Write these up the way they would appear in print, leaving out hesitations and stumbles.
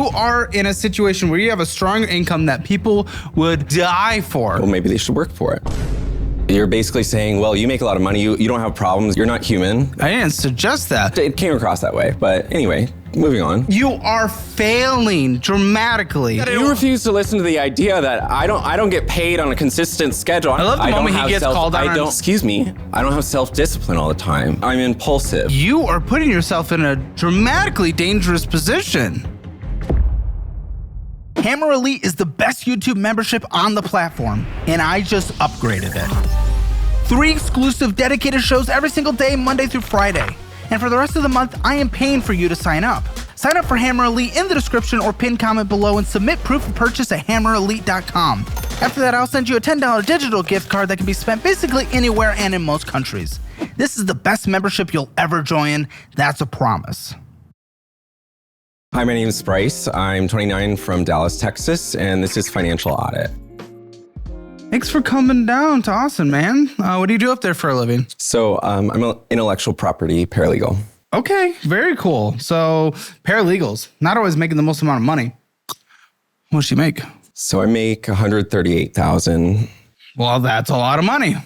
You are in a situation where you have a strong income that people would die for. Well, maybe they should work for it. You're basically saying, well, you make a lot of money, you don't have problems, you're not human. I didn't suggest that. It came across that way, but anyway, moving on. You are failing dramatically. You refuse to listen to the idea that I don't get paid on a consistent schedule. I love the moment he gets called out. Excuse me, I don't have self-discipline all the time. I'm impulsive. You are putting yourself in a dramatically dangerous position. Hammer Elite is the best YouTube membership on the platform, and I just upgraded it. 3 exclusive dedicated shows every single day, Monday through Friday. And for the rest of the month, I am paying for you to sign up. Sign up for Hammer Elite in the description or pinned comment below and submit proof of purchase at hammerelite.com. After that, I'll send you a $10 digital gift card that can be spent basically anywhere and in most countries. This is the best membership you'll ever join. That's a promise. Hi, my name is Bryce. I'm 29 from Dallas, Texas, and this is Financial Audit. Thanks for coming down to Austin, man. What do you do up there for a living? So I'm an intellectual property paralegal. Okay, very cool. So paralegals, not always making the most amount of money. What does she make? So I make $138,000. Well, that's a lot of money.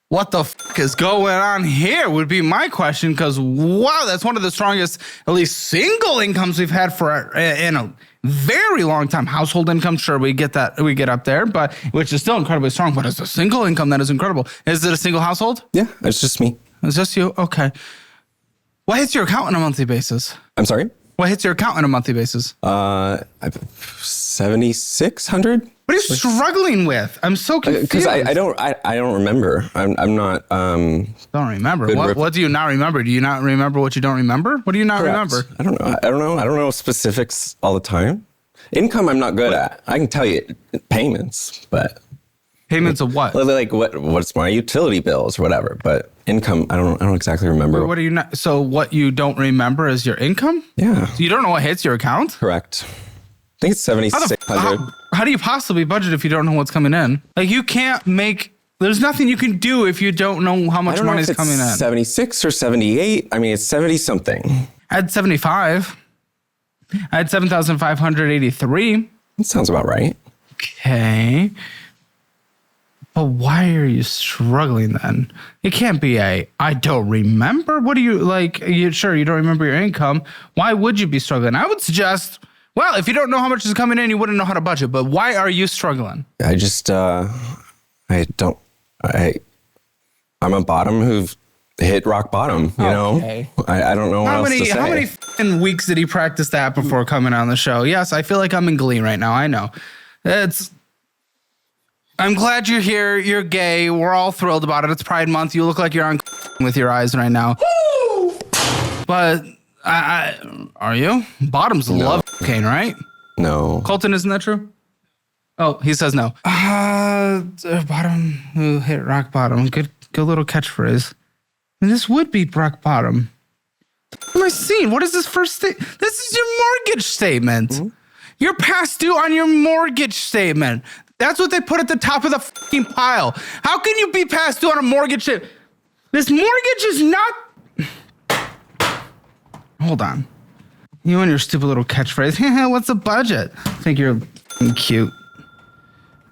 What the fuck is going on here would be my question, because wow, that's one of the strongest, at least single incomes we've had for in a very long time. Household income, sure, we get up there, but which is still incredibly strong, but it's a single income that is incredible. Is it a single household? Yeah, it's just me. It's just you? Okay. What hits your account on a monthly basis? I'm sorry? What hits your account on a monthly basis? 7,600. What are you struggling with? I'm so confused. Because I don't remember. I'm not. Don't remember. What do you not remember? Do you not remember what you don't remember? What do you not remember? I don't know. I don't know specifics all the time. Income, I'm not good at. I can tell you payments, but payments of what? Like what's my utility bills or whatever. But income, I don't exactly remember. What do you not? So what you don't remember is your income? Yeah. So you don't know what hits your account? Correct. I think it's 7,600. How do you possibly budget if you don't know what's coming in? Like you can't make. There's nothing you can do if you don't know how much money is coming in. 76 or 78. I mean, it's 70 something. I had 75. I had 7,583. That sounds about right. Okay. But why are you struggling then? It can't be I don't remember. What do you like? Sure, you don't remember your income. Why would you be struggling? I would suggest, well, if you don't know how much is coming in, you wouldn't know how to budget. But why are you struggling? I just, I'm a bottom who've hit rock bottom, you know? I don't know what else to say. How many f***ing weeks did he practice that before coming on the show? Yes, I feel like I'm in glee right now. I know. I'm glad you're here. You're gay. We're all thrilled about it. It's Pride Month. You look like you're on with your eyes right now. Woo! But are you? Bottoms love cocaine, right? No. Colton, isn't that true? Oh, he says no. Bottom who hit rock bottom. Good little catchphrase. And this would be rock bottom. What am I seeing? What is this first statement? This is your mortgage statement. Mm-hmm. You're past due on your mortgage statement. That's what they put at the top of the fucking pile. How can you be past due on a mortgage statement? This mortgage is not... Hold on. You and your stupid little catchphrase. What's the budget? I think you're cute.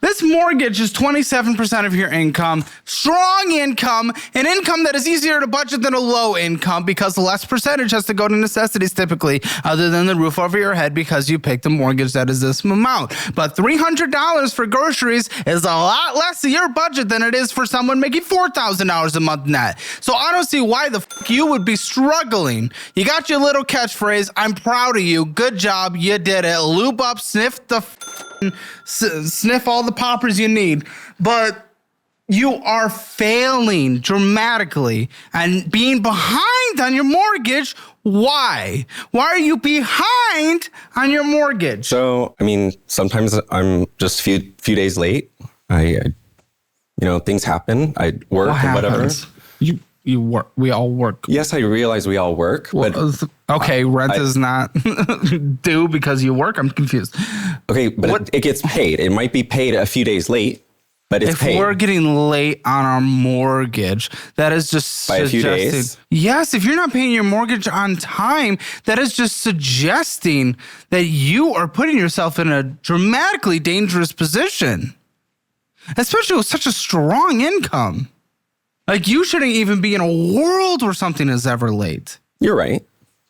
This mortgage is 27% of your income, strong income, an income that is easier to budget than a low income because less percentage has to go to necessities typically, other than the roof over your head because you picked a mortgage that is this amount. But $300 for groceries is a lot less of your budget than it is for someone making $4,000 a month net. So I don't see why the fuck you would be struggling. You got your little catchphrase. I'm proud of you. Good job. You did it. Lube up, sniff all the poppers you need, but you are failing dramatically and being behind on your mortgage. Why are you behind on your mortgage? So, I mean, sometimes I'm just a few days late. Things happen. I work and whatever. You work. We all work. Yes, I realize we all work. Well, but okay, rent is not due because you work. I'm confused. Okay, but it gets paid. It might be paid a few days late, But it's if paid. we're getting late on our mortgage, that is just By a few suggesting. days? Yes, if you're not paying your mortgage on time, that is just suggesting that you are putting yourself in a dramatically dangerous position, especially with such a strong income. Like, you shouldn't even be in a world where something is ever late. You're right.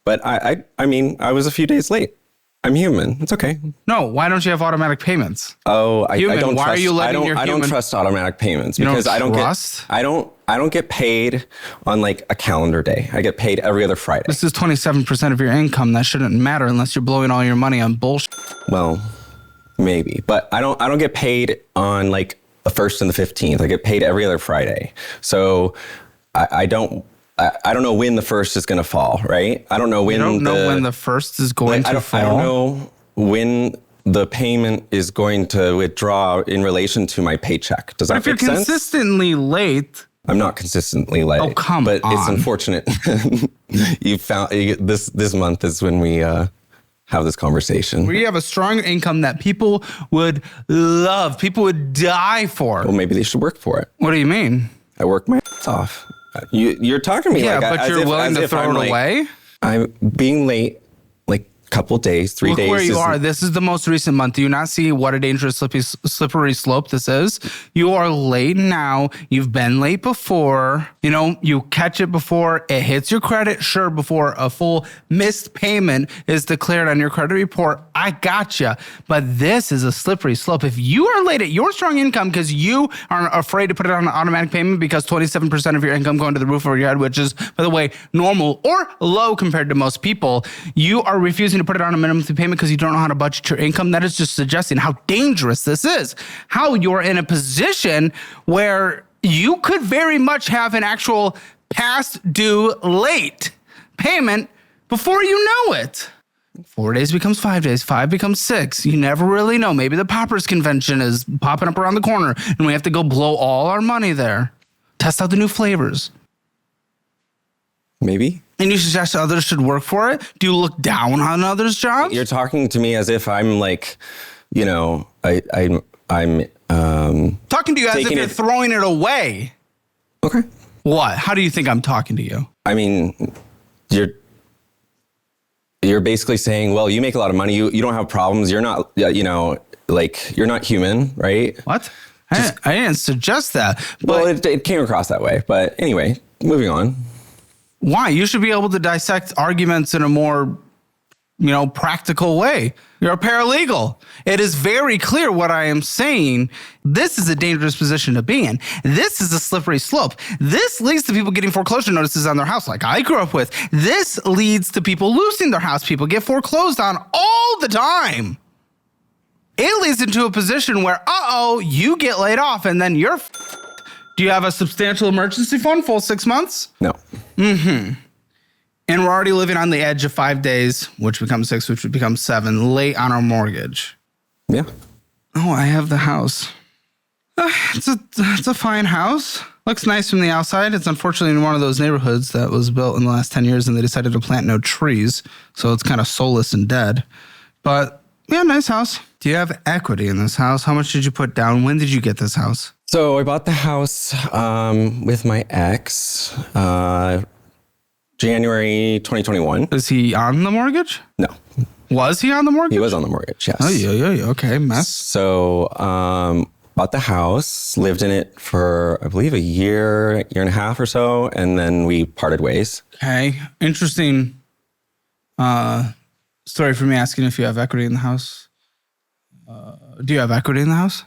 But I mean, I was a few days late. I'm human. It's okay. No, why don't you have automatic payments? Oh, I Human, don't why trust. are you letting your I don't human- trust automatic payments You don't because I don't trust? get. I don't get paid on like a calendar day. I get paid every other Friday. This is 27% of your income. That shouldn't matter unless you're blowing all your money on bullshit. Well, maybe, but I don't get paid on like the 1st and the 15th. I get paid every other Friday. So I don't know when the 1st is going to fall, right? I don't know when. You don't know when the first is going to fall. I don't know when the payment is going to withdraw in relation to my paycheck. Does that If you're make sense? consistently late, I'm not consistently late. Oh, come but it's on. unfortunate. This month is when we have this conversation. where you have a strong income that people would love, people would die for. Well, maybe they should work for it. What do you mean? I work my ass off. You're talking to me Yeah, like but as you're if- willing as to if throw I'm it like- away? I'm being late like a couple days, 3 Look days. where you is- are. This is the most recent month. Do you not see what a dangerous, slippery slope this is? You are late now. You've been late before. You know, you catch it before it hits your credit. Sure, before a full missed payment is declared on your credit report. I gotcha. But this is a slippery slope. If you are late at your strong income because you are afraid to put it on an automatic payment because 27% of your income going to the roof over your head, which is, by the way, normal or low compared to most people, you are refusing to put it on a minimum payment because you don't know how to budget your income. That is just suggesting how dangerous this is. How you're in a position where you could very much have an actual past due late payment before you know it. 4 days becomes 5 days, 5 becomes 6. You never really know. Maybe the Poppers convention is popping up around the corner and we have to go blow all our money there. Test out the new flavors. Maybe. And you suggest others should work for it? Do you look down on others' jobs? You're talking to me as if I'm like, you know, I'm talking to you as if taking you're it- throwing it away. okay. What? How do you think I'm talking to you? I mean, you're basically saying, well, you make a lot of money. You don't have problems. You're not, you know, like you're not human, right? What? I didn't suggest that. But Well, it came across that way. But anyway, moving on. why? You should be able to dissect arguments in a more, you know, practical way. You're a paralegal. It is very clear what I am saying. This is a dangerous position to be in. This is a slippery slope. This leads to people getting foreclosure notices on their house like I grew up with. This leads to people losing their house. People get foreclosed on all the time. It leads into a position where, you get laid off and then you're Do you have a substantial emergency fund, full 6 months? No. And we're already living on the edge of 5 days, which becomes 6, which would become 7, late on our mortgage. Yeah. Oh, I have the house. It's a fine house. Looks nice from the outside. It's unfortunately in one of those neighborhoods that was built in the last 10 years and they decided to plant no trees. So it's kind of soulless and dead. But yeah, nice house. Do you have equity in this house? How much did you put down? When did you get this house? So I bought the house with my ex January 2021. Is he on the mortgage? No, Was he on the mortgage? he was on the mortgage. Yes. Oh, yeah. Okay, mess. So bought the house, lived in it for I believe a year and a half or so, and then we parted ways. Okay, interesting story for me asking if you have equity in the house. Do you have equity in the house?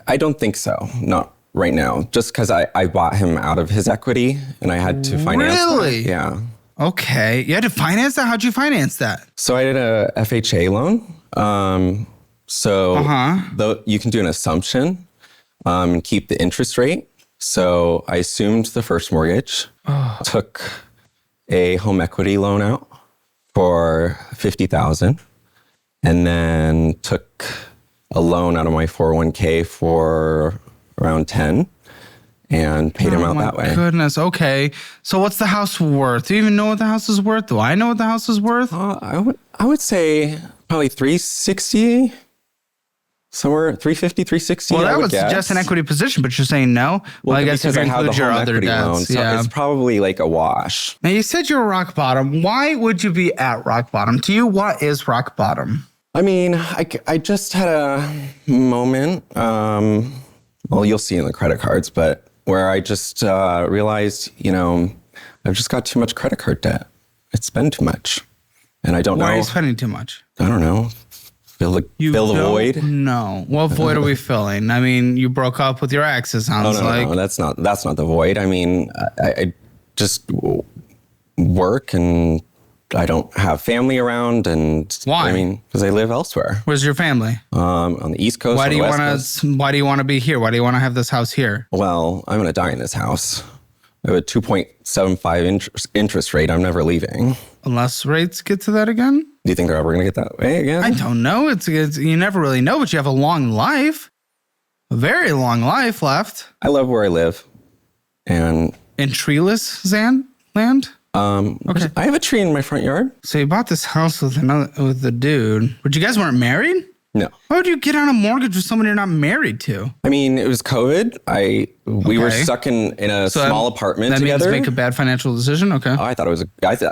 I don't think so. Not right now. Just because I bought him out of his equity and I had to finance that. Really? Yeah. Okay, you had to finance that? How'd you finance that? So I did a FHA loan. You can do an assumption and keep the interest rate. So I assumed the first mortgage, took a home equity loan out for $50,000, and then took a loan out of my 401k for around 10 and paid him out that way. Goodness. Okay. So what's the house worth? Do you even know what the house is worth? Do I know what the house is worth? I would say probably 360. Somewhere 350, 360. Well, I that would was guess. just an equity position, but you're saying no? Well, I guess if because you I have the include your home other equity loan, debts. so Yeah. it's probably like a wash. Now, you said you were rock bottom. Why would you be at rock bottom? To you, what is rock bottom? I mean, I just had a moment, well, you'll see in the credit cards, but where I just realized, I've just got too much credit card debt. It's been too much. And I don't know. Why are you spending too much? I don't know. Fill the void? No. What void are we filling? I mean, you broke up with your ex, it sounds like. No, that's not the void. I mean, I just work and I don't have family around, and why? I mean, because I live elsewhere. Where's your family? On the East Coast. Why do you want to be here? Why do you want to have this house here? Well, I'm gonna die in this house. I have a 2.75 interest rate. I'm never leaving. Unless rates get to that again? Do you think they're ever gonna get that way again? I don't know. It's you never really know, but you have a long life, a very long life left. I love where I live, and in treeless land. Okay. I have a tree in my front yard. So you bought this house with the dude, but you guys weren't married? No. Why would you get on a mortgage with someone you're not married to? I mean, it was COVID. We were stuck in a small apartment together. That means make a bad financial decision? Okay. Oh, I thought it was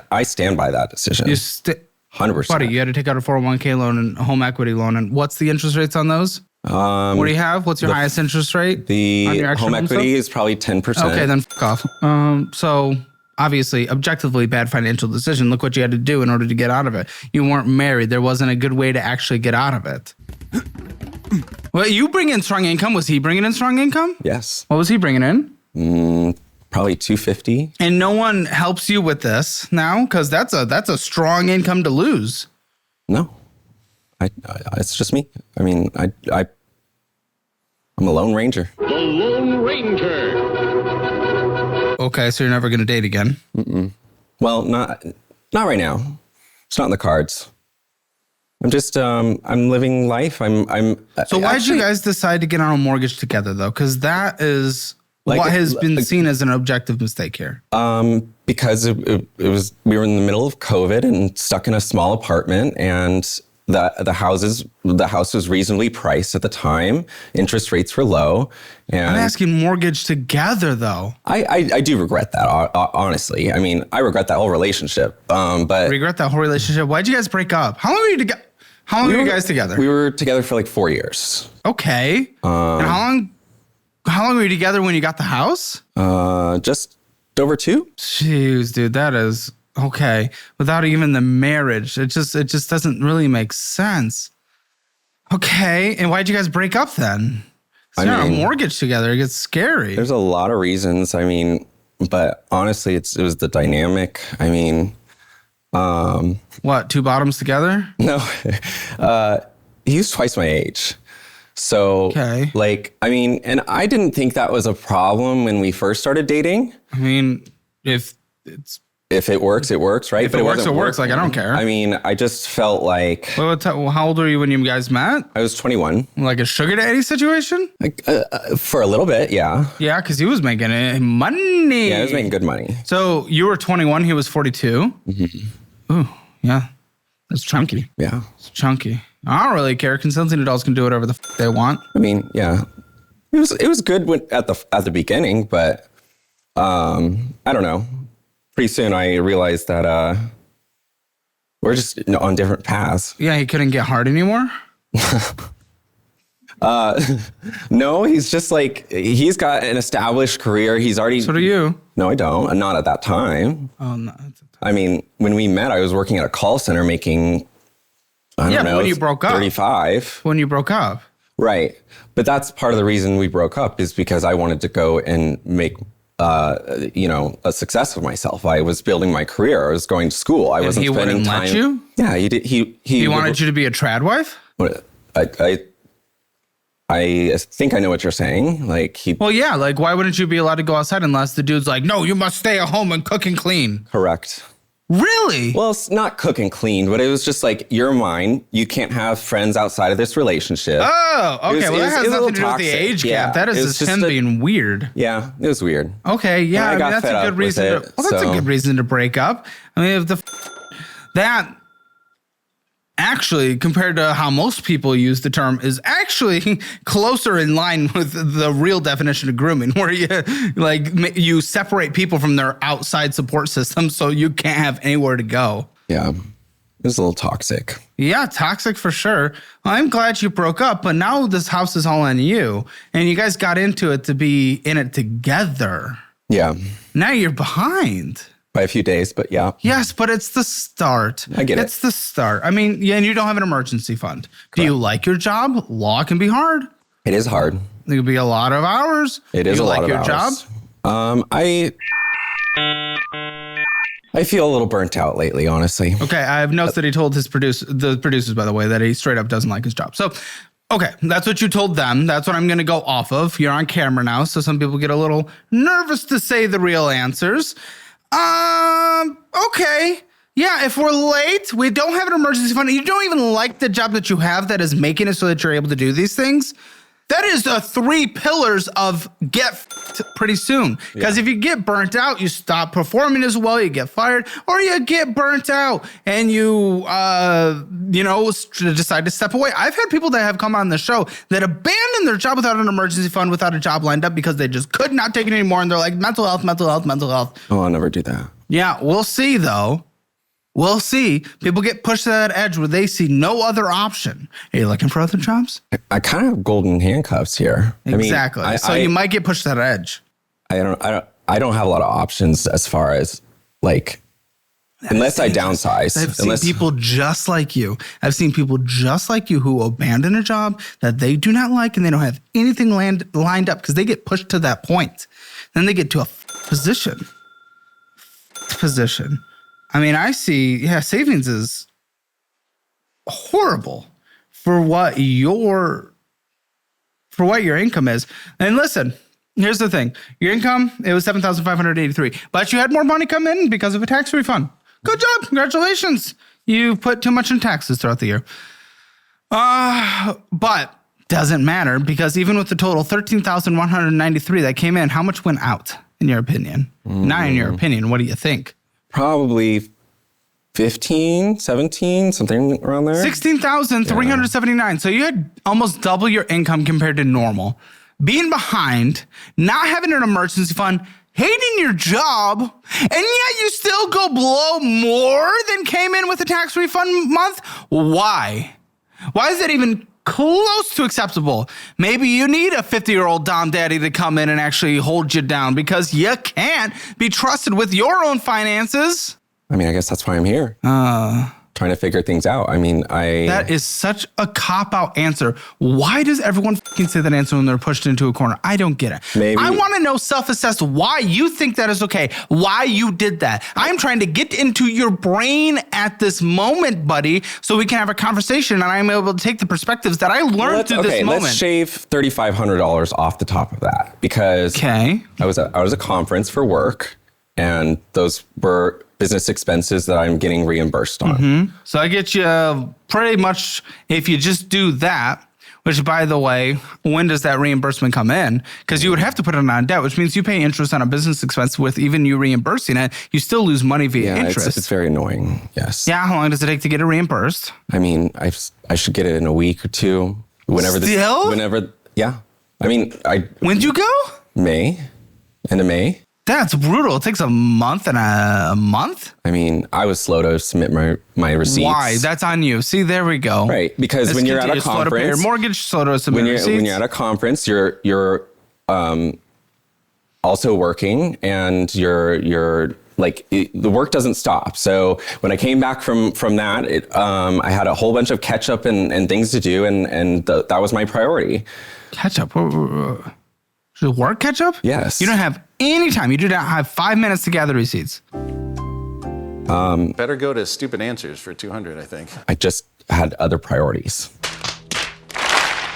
I stand by that decision. 100%. Buddy, you had to take out a 401k loan and a home equity loan. And what's the interest rates on those? What do you have? What's your highest interest rate? The home equity is probably 10%. Okay, then off. So obviously, objectively bad financial decision. Look what you had to do in order to get out of it. You weren't married. There wasn't a good way to actually get out of it. Well, you bring in strong income. Was he bringing in strong income? Yes. What was he bringing in? Probably 250. And no one helps you with this now, because that's a strong income to lose. No, it's just me. I mean, I'm a lone ranger. The Lone Ranger. Okay, so you're never gonna date again? Mm-mm. Well, not right now. It's not in the cards. I'm just I'm living life. So why did you guys decide to get on a mortgage together though? Because that is what has been seen as an objective mistake here. Because it was we were in the middle of COVID and stuck in a small apartment, and the house was reasonably priced at the time. Interest rates were low. And I'm asking mortgage together though. I do regret that, honestly. I mean, I regret that whole relationship. But regret that whole relationship? Why'd you guys break up? How long were you together? How long were you guys together? We were together for like 4 years. Okay. And how long were you together when you got the house? Just over 2. Jeez, dude, that is okay. Without even the marriage, it just doesn't really make sense. Okay, and why'd you guys break up then? You're on a mortgage together. It gets scary. There's a lot of reasons. I mean, but honestly, it was the dynamic. I mean, what? 2 bottoms together? No, he's twice my age. So, like, I mean, and I didn't think that was a problem when we first started dating. I mean, if it works, it works, right? If it works, it works. Like, I don't care. I mean, I just felt like... How old were you when you guys met? I was 21. Like a sugar daddy situation? Like, for a little bit, yeah. Yeah, because he was making money. Yeah, he was making good money. So you were 21, he was 42? Mm-hmm. Ooh, yeah. That's chunky. Yeah. It's chunky. I don't really care. Consenting adults can do whatever the they want. I mean, yeah. It was good at the beginning, but I don't know. Pretty soon I realized that we're just on different paths. Yeah, he couldn't get hard anymore? No, he's just like, he's got an established career. He's already... So do you. No, I don't. I'm not at that time. Oh, no. I mean, when we met, I was working at a call center making, I don't know, when you broke up. 35. When you broke up. Right. But that's part of the reason we broke up, is because I wanted to go and make a success of myself. I was building my career. I was going to school. I wasn't spending time. He wouldn't let you? Yeah, he did. He wanted you to be a trad wife? I think I know what you're saying. Like Well, yeah. Like, why wouldn't you be allowed to go outside unless the dude's like, no, you must stay at home and cook and clean? Correct. Really? Well, it's not cook and clean, but it was just like, you're mine. You can't have friends outside of this relationship. Oh, okay. Well, that has nothing to do with the age gap. That is just him being weird. Yeah, it was weird. Okay, yeah. I mean, that's a good reason to. Well, that's a good reason to break up. I mean, if actually, compared to how most people use the term, is actually closer in line with the real definition of grooming, where you separate people from their outside support system so you can't have anywhere to go. Yeah. It was a little toxic. Yeah, toxic for sure. Well, I'm glad you broke up, but now this house is all on you, and you guys got into it to be in it together. Yeah. Now you're behind. By a few days, but yeah. Yes, but it's the start. I get it. It's the start. I mean, yeah, and you don't have an emergency fund. Correct. Do you like your job? Law can be hard. It is hard. It could be a lot of hours. It is a lot of hours. Do you like your job? I feel a little burnt out lately, honestly. Okay, I have notes that he told the producers, by the way, that he straight up doesn't like his job. So, okay, that's what you told them. That's what I'm going to go off of. You're on camera now, so some people get a little nervous to say the real answers. Okay. Yeah, if we're late, we don't have an emergency fund, you don't even like the job that you have that is making it so that you're able to do these things, that is the 3 pillars of get f***ed pretty soon. Because if you get burnt out, you stop performing as well, you get fired, or you get burnt out and you, decide to step away. I've had people that have come on the show that abandoned their job without an emergency fund, without a job lined up because they just could not take it anymore. And they're like, mental health. Oh, I'll never do that. Yeah, we'll see though. We'll see. People get pushed to that edge where they see no other option. Are you looking for other jobs? I kind of have golden handcuffs here. Exactly. You might get pushed to that edge. I don't have a lot of options as far as unless I downsize. I've seen people just like you. I've seen people just like you who abandon a job that they do not like and they don't have anything lined up because they get pushed to that point. Then they get to a position. I mean, I see, savings is horrible for what your income is. And listen, here's the thing. Your income, it was $7,583, but you had more money come in because of a tax refund. Good job. Congratulations. You put too much in taxes throughout the year. But doesn't matter because even with the total $13,193 that came in, how much went out in your opinion? Not in your opinion. What do you think? Probably 15, 17, something around there. 16,379. So you had almost double your income compared to normal. Being behind, not having an emergency fund, hating your job, and yet you still go below more than came in with a tax refund month? Why? Why is that even close to acceptable? Maybe you need a 50-year-old Dom Daddy to come in and actually hold you down because you can't be trusted with your own finances. I mean, I guess that's why I'm here. Trying to figure things out. I mean, That is such a cop-out answer. Why does everyone fucking say that answer when they're pushed into a corner? I don't get it. Maybe. I want to know self-assessed why you think that is okay, why you did that. I'm trying to get into your brain at this moment, buddy, so we can have a conversation and I'm able to take the perspectives that I learned through this moment. Let's shave $3,500 off the top of that because I was at a conference for work and those were business expenses that I'm getting reimbursed on. Mm-hmm. So I get you pretty much, if you just do that, which by the way, when does that reimbursement come in? Because you would have to put it on debt, which means you pay interest on a business expense with even you reimbursing it, you still lose money via interest. It's very annoying, yes. Yeah, how long does it take to get it reimbursed? I mean, I should get it in a week or two. Yeah. I mean, When'd you go? End of May. That's brutal. It takes a month and a month? I mean, I was slow to submit my receipts. Why? That's on you. See, there we go. Right, because when you're at a conference, slow to pay your mortgage, slow to submit receipts. When you're at a conference, you're also working, and you're like the work doesn't stop. So when I came back from that, I had a whole bunch of catch up and things to do, and that was my priority. Catch up. Should work catch up? Yes. You don't have any time. You do not have 5 minutes to gather receipts. Better go to stupid answers for 200, I think. I just had other priorities.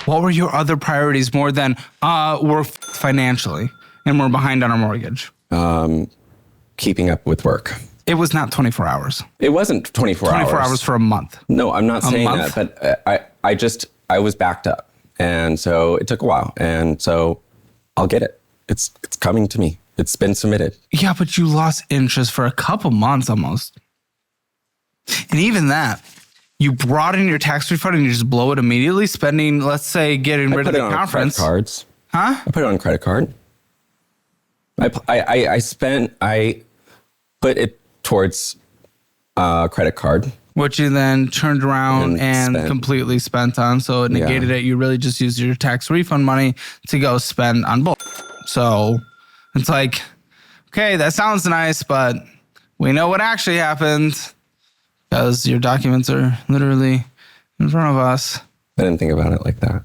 What were your other priorities more than we're financially and we're behind on our mortgage? Keeping up with work. It was not 24 hours. It wasn't 24 hours. 24 hours for a month. No, I'm not saying that, but I was backed up. And so it took a while. And so I'll get it. It's coming to me. It's been submitted. Yeah, but you lost interest for a couple months almost. And even that, you brought in your tax refund and you just blow it immediately, spending, let's say, getting rid of the conference. Credit cards. Huh? I put it on credit card. I put it towards credit card. Which you then turned around and completely spent on. So it negated it. You really just used your tax refund money to go spend on both. So it's like, okay, that sounds nice, but we know what actually happened because your documents are literally in front of us. I didn't think about it like that.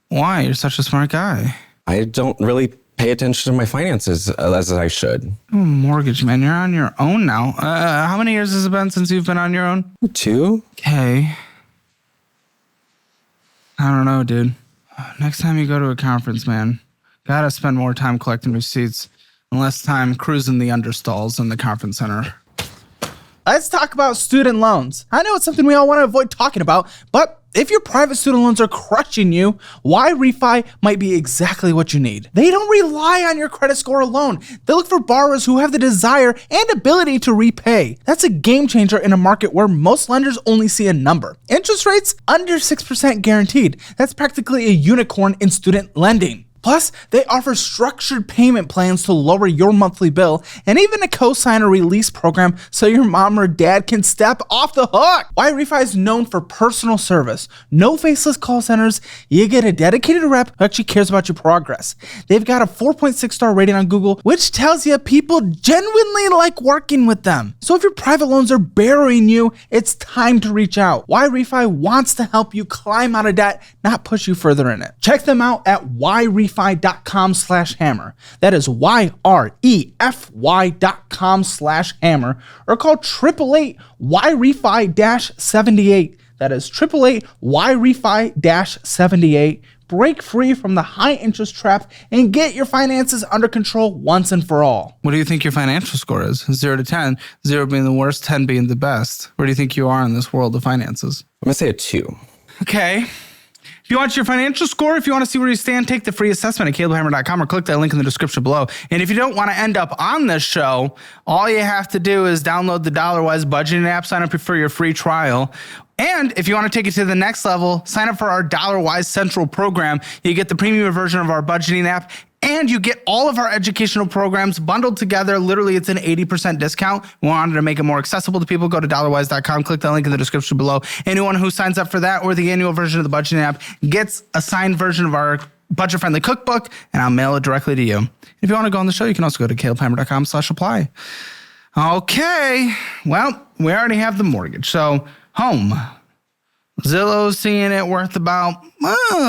Why? You're such a smart guy. I don't really pay attention to my finances as I should. Oh, mortgage, man. You're on your own now. How many years has it been since you've been on your own? 2. Okay. I don't know, dude. Next time you go to a conference, man, gotta spend more time collecting receipts and less time cruising the understalls in the conference center. Let's talk about student loans. I know it's something we all want to avoid talking about, but if your private student loans are crushing you, Y-Refi might be exactly what you need. They don't rely on your credit score alone. They look for borrowers who have the desire and ability to repay. That's a game changer in a market where most lenders only see a number. Interest rates under 6% guaranteed. That's practically a unicorn in student lending. Plus, they offer structured payment plans to lower your monthly bill and even a cosigner release program so your mom or dad can step off the hook. Y-Refi is known for personal service, no faceless call centers. You get a dedicated rep who actually cares about your progress. They've got a 4.6 star rating on Google, which tells you people genuinely like working with them. So if your private loans are burying you, it's time to reach out. Y-Refi wants to help you climb out of debt, not push you further in it. Check them out at YRefi.com/hammer. That is YREFY.com/hammer, or call 888-YRefi-78. That is 888-YRefi-78. Break free from the high interest trap and get your finances under control once and for all. What do you think your financial score is? 0 to 10, 0 being the worst, 10 being the best. Where do you think you are in this world of finances? I'm going to say a 2. Okay. If you want your financial score, if you want to see where you stand, take the free assessment at calebhammer.com or click that link in the description below. And if you don't want to end up on this show, all you have to do is download the DollarWise budgeting app, sign up for your free trial. And if you want to take it to the next level, sign up for our DollarWise Central program. You get the premium version of our budgeting app, and you get all of our educational programs bundled together. Literally, it's an 80% discount. We wanted to make it more accessible to people. Go to dollarwise.com, click that link in the description below. Anyone who signs up for that or the annual version of the budgeting app gets a signed version of our budget-friendly cookbook, and I'll mail it directly to you. If you want to go on the show, you can also go to calebhammer.com/apply. Okay, well, we already have the mortgage. So, home. Zillow's seeing it worth about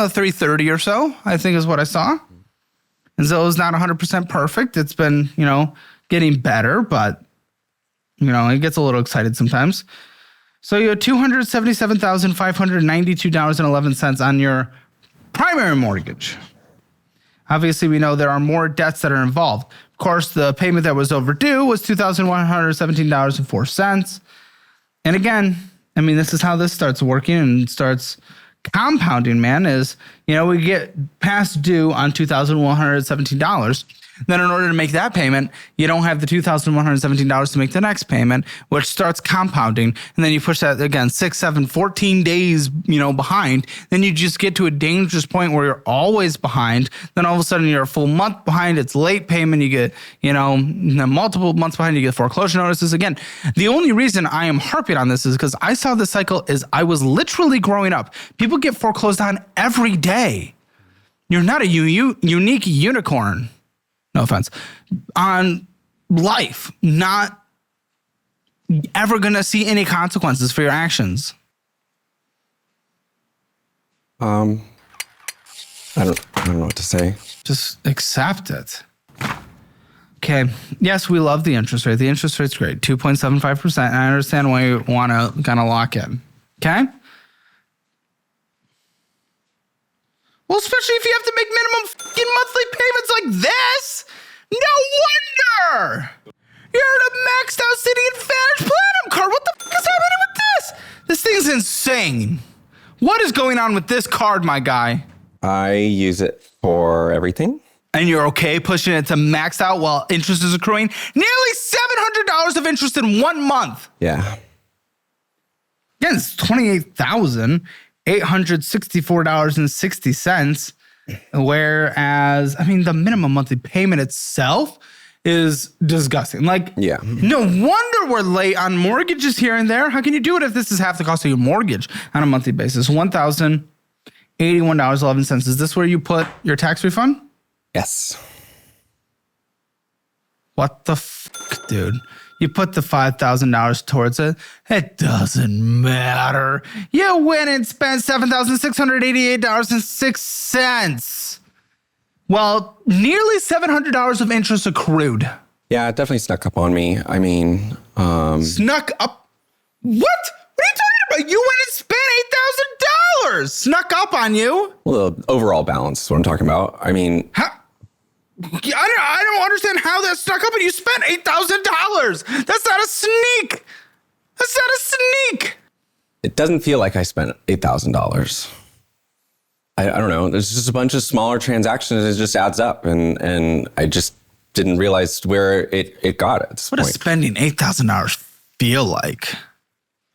$330 or so, I think is what I saw. And Zillow's not 100% perfect. It's been, getting better, but, it gets a little excited sometimes. So you have $277,592.11 on your primary mortgage. Obviously, we know there are more debts that are involved. Of course, the payment that was overdue was $2,117.04. And again, this is how this starts working and starts compounding, man, is, we get past due on $2,117. Then in order to make that payment, you don't have the $2,117 to make the next payment, which starts compounding. And then you push that again, 6, 7, 14 days, behind. Then you just get to a dangerous point where you're always behind. Then all of a sudden you're a full month behind. It's late payment. You get, multiple months behind. You get foreclosure notices. Again, the only reason I am harping on this is because I saw this cycle as I was literally growing up. People get foreclosed on every day. You're not a unique unicorn. No offense, on life, not ever going to see any consequences for your actions. I don't know what to say. Just accept it. Okay. Yes, we love the interest rate. The interest rate's great, 2.75%. And I understand why you want to kind of lock in. Okay. Well, especially if you have to make minimum fucking monthly payments like this. No wonder! You're at a maxed out City Advantage Platinum card. What the fuck is happening with this? This thing's insane. What is going on with this card, my guy? I use it for everything. And you're okay pushing it to max out while interest is accruing? Nearly $700 of interest in 1 month. Yeah. Again, it's $28,864.60. Whereas, I mean, the minimum monthly payment itself is disgusting. Like, no wonder we're late on mortgages here and there. How can you do it if this is half the cost of your mortgage on a monthly basis? $1,081.11. Is this where you put your tax refund? Yes. What the fuck, dude? You put the $5,000 towards it. It doesn't matter. You went and spent $7,688.06. Well, nearly $700 of interest accrued. Yeah, it definitely snuck up on me. I mean, Snuck up? What? What are you talking about? You went and spent $8,000. Snuck up on you. well, the overall balance is what I'm talking about. I mean, How? I don't understand how that snuck up and you spent $8,000. That's not a sneak. That's not a sneak. it doesn't feel like I spent $8,000. I don't know. There's just a bunch of smaller transactions. It just adds up. And I just didn't realize where it got at this What point. does spending $8,000 feel like?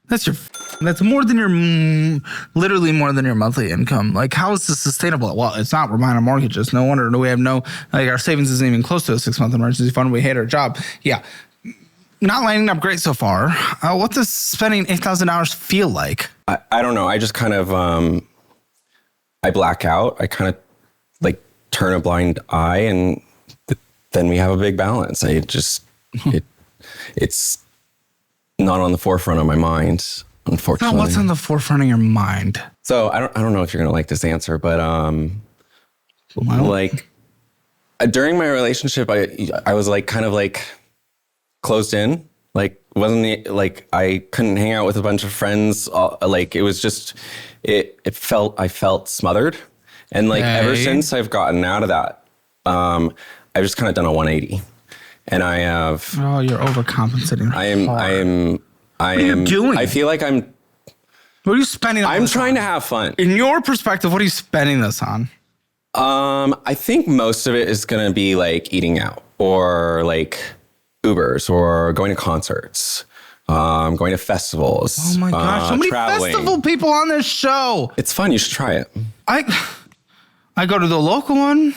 That's more than your, literally more than your monthly income. Like, how is this sustainable? Well, it's not. We're buying our mortgages. No wonder we have our savings isn't even close to a 6-month emergency fund. We hate our job. Yeah. Not lining up great so far. What does spending $8,000 feel like? I don't know. I just kind of, I black out. I kind of like turn a blind eye and then we have a big balance. It's not on the forefront of my mind, unfortunately. Now, what's on the forefront of your mind? So I don't know if you're gonna like this answer, but like during my relationship, I was like kind of like closed in. Like wasn't like I couldn't hang out with a bunch of friends. Like it was just I felt smothered, and like ever since I've gotten out of that, I've just kind of done a 180. And I have. Oh, you're overcompensating. I am. What are you doing? I feel like I'm. What are you spending on? I'm trying to have fun. In your perspective, what are you spending this on? I think most of it is gonna be like eating out or like Ubers or going to concerts, going to festivals. Oh my gosh, so many traveling. festival people on this show. It's fun. You should try it. I go to the local one,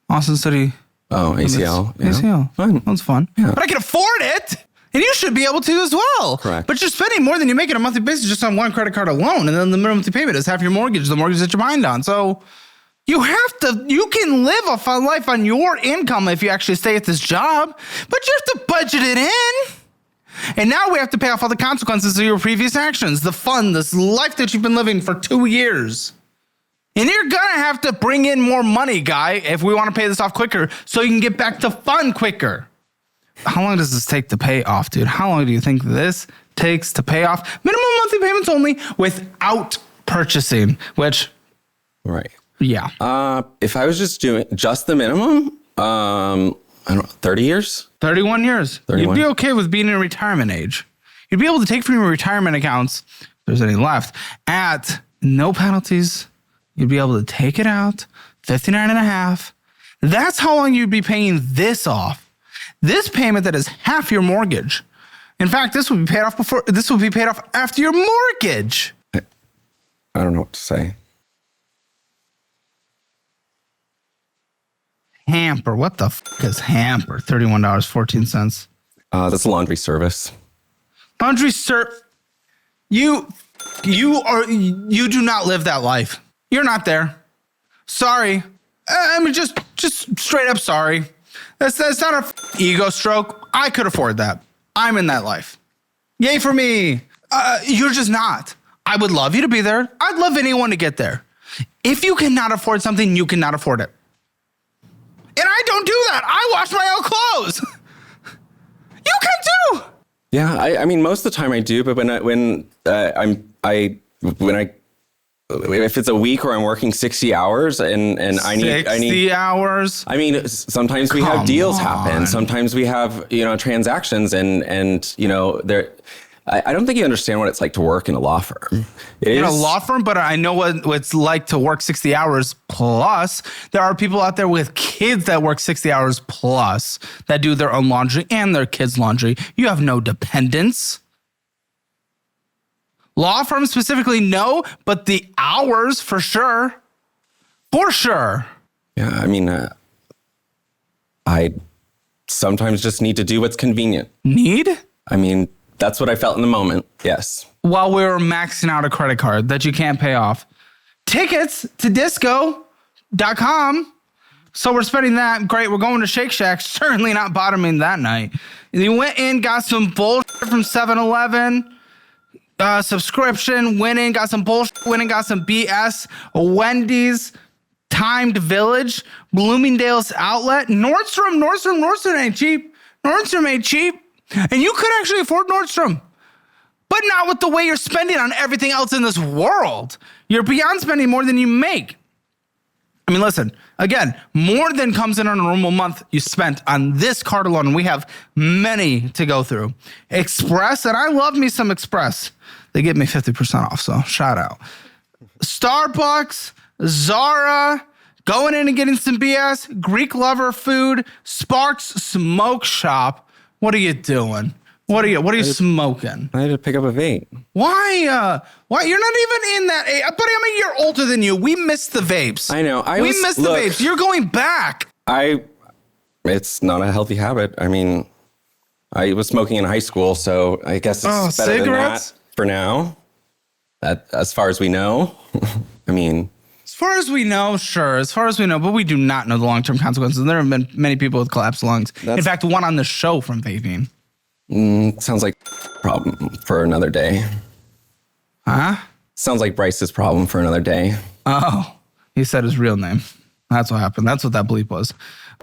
Austin City. Oh, ACL. Yeah. ACL. Fun. That's fun. Yeah. But I can afford it. And you should be able to as well. Correct. But you're spending more than you make on a monthly basis just on one credit card alone. And then the minimum monthly payment is half your mortgage, the mortgage that you're behind on. So you can live a fun life on your income if you actually stay at this job. But you have to budget it in. And now we have to pay off all the consequences of your previous actions. The fun, this life that you've been living for 2 years. And you're gonna have to bring in more money, guy, if we want to pay this off quicker so you can get back to fun quicker. How long does this take to pay off, dude? How long do you think this takes to pay off? Minimum monthly payments only without purchasing, which, Right. yeah. If I was just doing just the minimum, I don't know, 30 years? 31 years. 31. You'd be okay with being in retirement age. You'd be able to take from your retirement accounts, if there's any left, at no penalties. You'd be able to take it out, 59 and a half. That's how long you'd be paying this off. This payment that is half your mortgage. In fact, this will be paid off after your mortgage. I don't know what to say. Hamper. What the fuck is Hamper? $31.14. That's a laundry service. Laundry you do not live that life. You're not there. Sorry. I mean, just straight up sorry. That's not a ego stroke. I could afford that. I'm in that life. Yay for me. You're just not. I would love you to be there. I'd love anyone to get there. If you cannot afford something, you cannot afford it. And I don't do that. I wash my own clothes. You can too. Yeah, I mean, most of the time I do, but if it's a week or I'm working 60 hours and I need 60 hours. I mean, sometimes we have deals happen. Sometimes we have, transactions and I don't think you understand what it's like to work in a law firm. In a law firm, but I know what it's like to work 60 hours plus. There are people out there with kids that work 60 hours plus that do their own laundry and their kids' laundry. You have no dependents. Law firms specifically, no, but the hours for sure. For sure. Yeah, I mean, I sometimes just need to do what's convenient. Need? I mean, that's what I felt in the moment. Yes. While we were maxing out a credit card that you can't pay off. Tickets to disco.com. So we're spending that. Great. We're going to Shake Shack. Certainly not bottoming that night. You went in, got some bullshit from 7-Eleven. Subscription, went in, got some bullshit, went in, got some BS. Wendy's, Timed Village, Bloomingdale's Outlet, Nordstrom ain't cheap. Nordstrom ain't cheap. And you could actually afford Nordstrom. But not with the way you're spending on everything else in this world. You're beyond spending more than you make. I mean, listen, again, more than comes in on a normal month you spent on this card alone. We have many to go through. Express, and I love me some Express. They give me 50% off, so shout out. Starbucks, Zara, going in and getting some BS, Greek Lover Food, Sparks Smoke Shop. What are you doing? What are you smoking? I had to pick up a vape. Why? Why? You're not even in that age. Buddy, I'm a year older than you. We missed the vapes. I know. We missed the vapes. You're going back. It's not a healthy habit. I mean, I was smoking in high school, so I guess it's better cigarettes? than that for now. As far as we know. I mean, as far as we know, sure. As far as we know, but we do not know the long-term consequences. There have been many people with collapsed lungs. In fact, one on the show from vaping. Sounds like problem for another day. Huh? Sounds like Bryce's problem for another day. Oh, he said his real name. That's what happened. That's what that bleep was.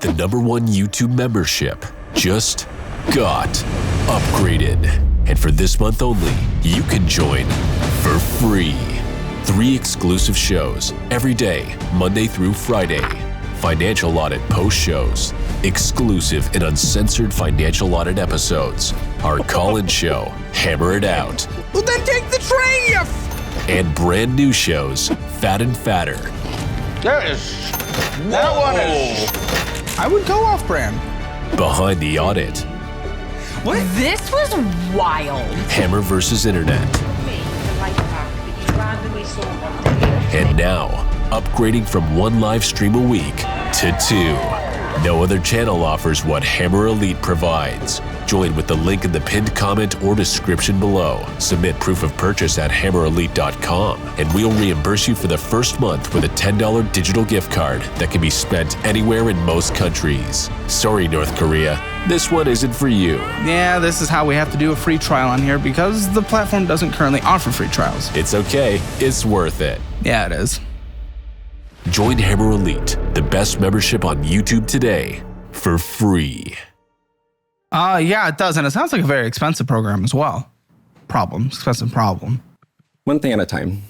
The #1 YouTube membership just got upgraded. And for this month only, you can join for free. 3 exclusive shows every day, Monday through Friday. Financial Audit post shows, exclusive and uncensored Financial Audit episodes, our call-in show, Hammer It Out. Well, then take the train, you and brand new shows, Fat and Fatter. That one is. I would go off brand. Behind the Audit. What? This was wild. Hammer versus Internet. And now, upgrading from 1 live stream a week to 2. No other channel offers what Hammer Elite provides. Join with the link in the pinned comment or description below. Submit proof of purchase at hammerelite.com, and we'll reimburse you for the first month with a $10 digital gift card that can be spent anywhere in most countries. Sorry, North Korea, this one isn't for you. Yeah, this is how we have to do a free trial on here because the platform doesn't currently offer free trials. It's okay, it's worth it. Yeah, it is. Join Hammer Elite, the best membership on YouTube today, for free. Yeah, it does. And it sounds like a very expensive program as well. Expensive problem. One thing at a time.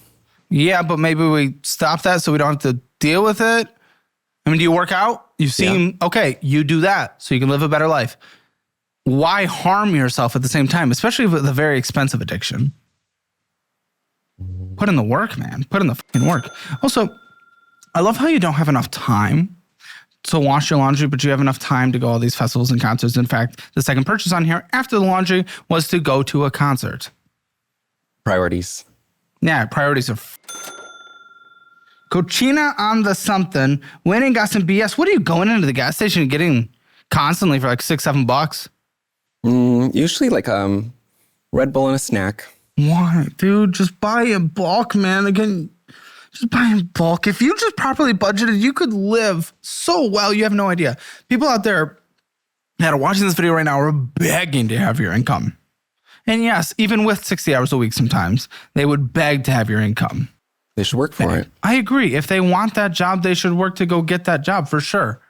Yeah, but maybe we stop that so we don't have to deal with it. I mean, do you work out? You seem, okay, you do that so you can live a better life. Why harm yourself at the same time, especially with a very expensive addiction? Put in the work, man. Put in the fucking work. Also, I love how you don't have enough time to wash your laundry, but you have enough time to go to all these festivals and concerts. In fact, the second purchase on here after the laundry was to go to a concert. Priorities. Yeah, priorities are Cochina on the something. Went and got some BS. What are you going into the gas station and getting constantly for like $6-7? Usually like Red Bull and a snack. Why, dude? Just buy in bulk, man. Again, just buy in bulk. If you just properly budgeted, you could live so well. You have no idea. People out there that are watching this video right now are begging to have your income. And yes, even with 60 hours a week, sometimes they would beg to have your income. They should work for it. I agree. If they want that job, they should work to go get that job for sure.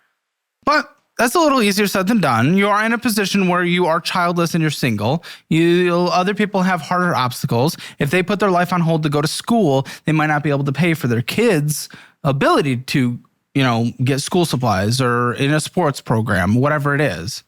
But that's a little easier said than done. You are in a position where you are childless and you're single. Other people have harder obstacles. If they put their life on hold to go to school, they might not be able to pay for their kids' ability to, get school supplies or in a sports program, whatever it is.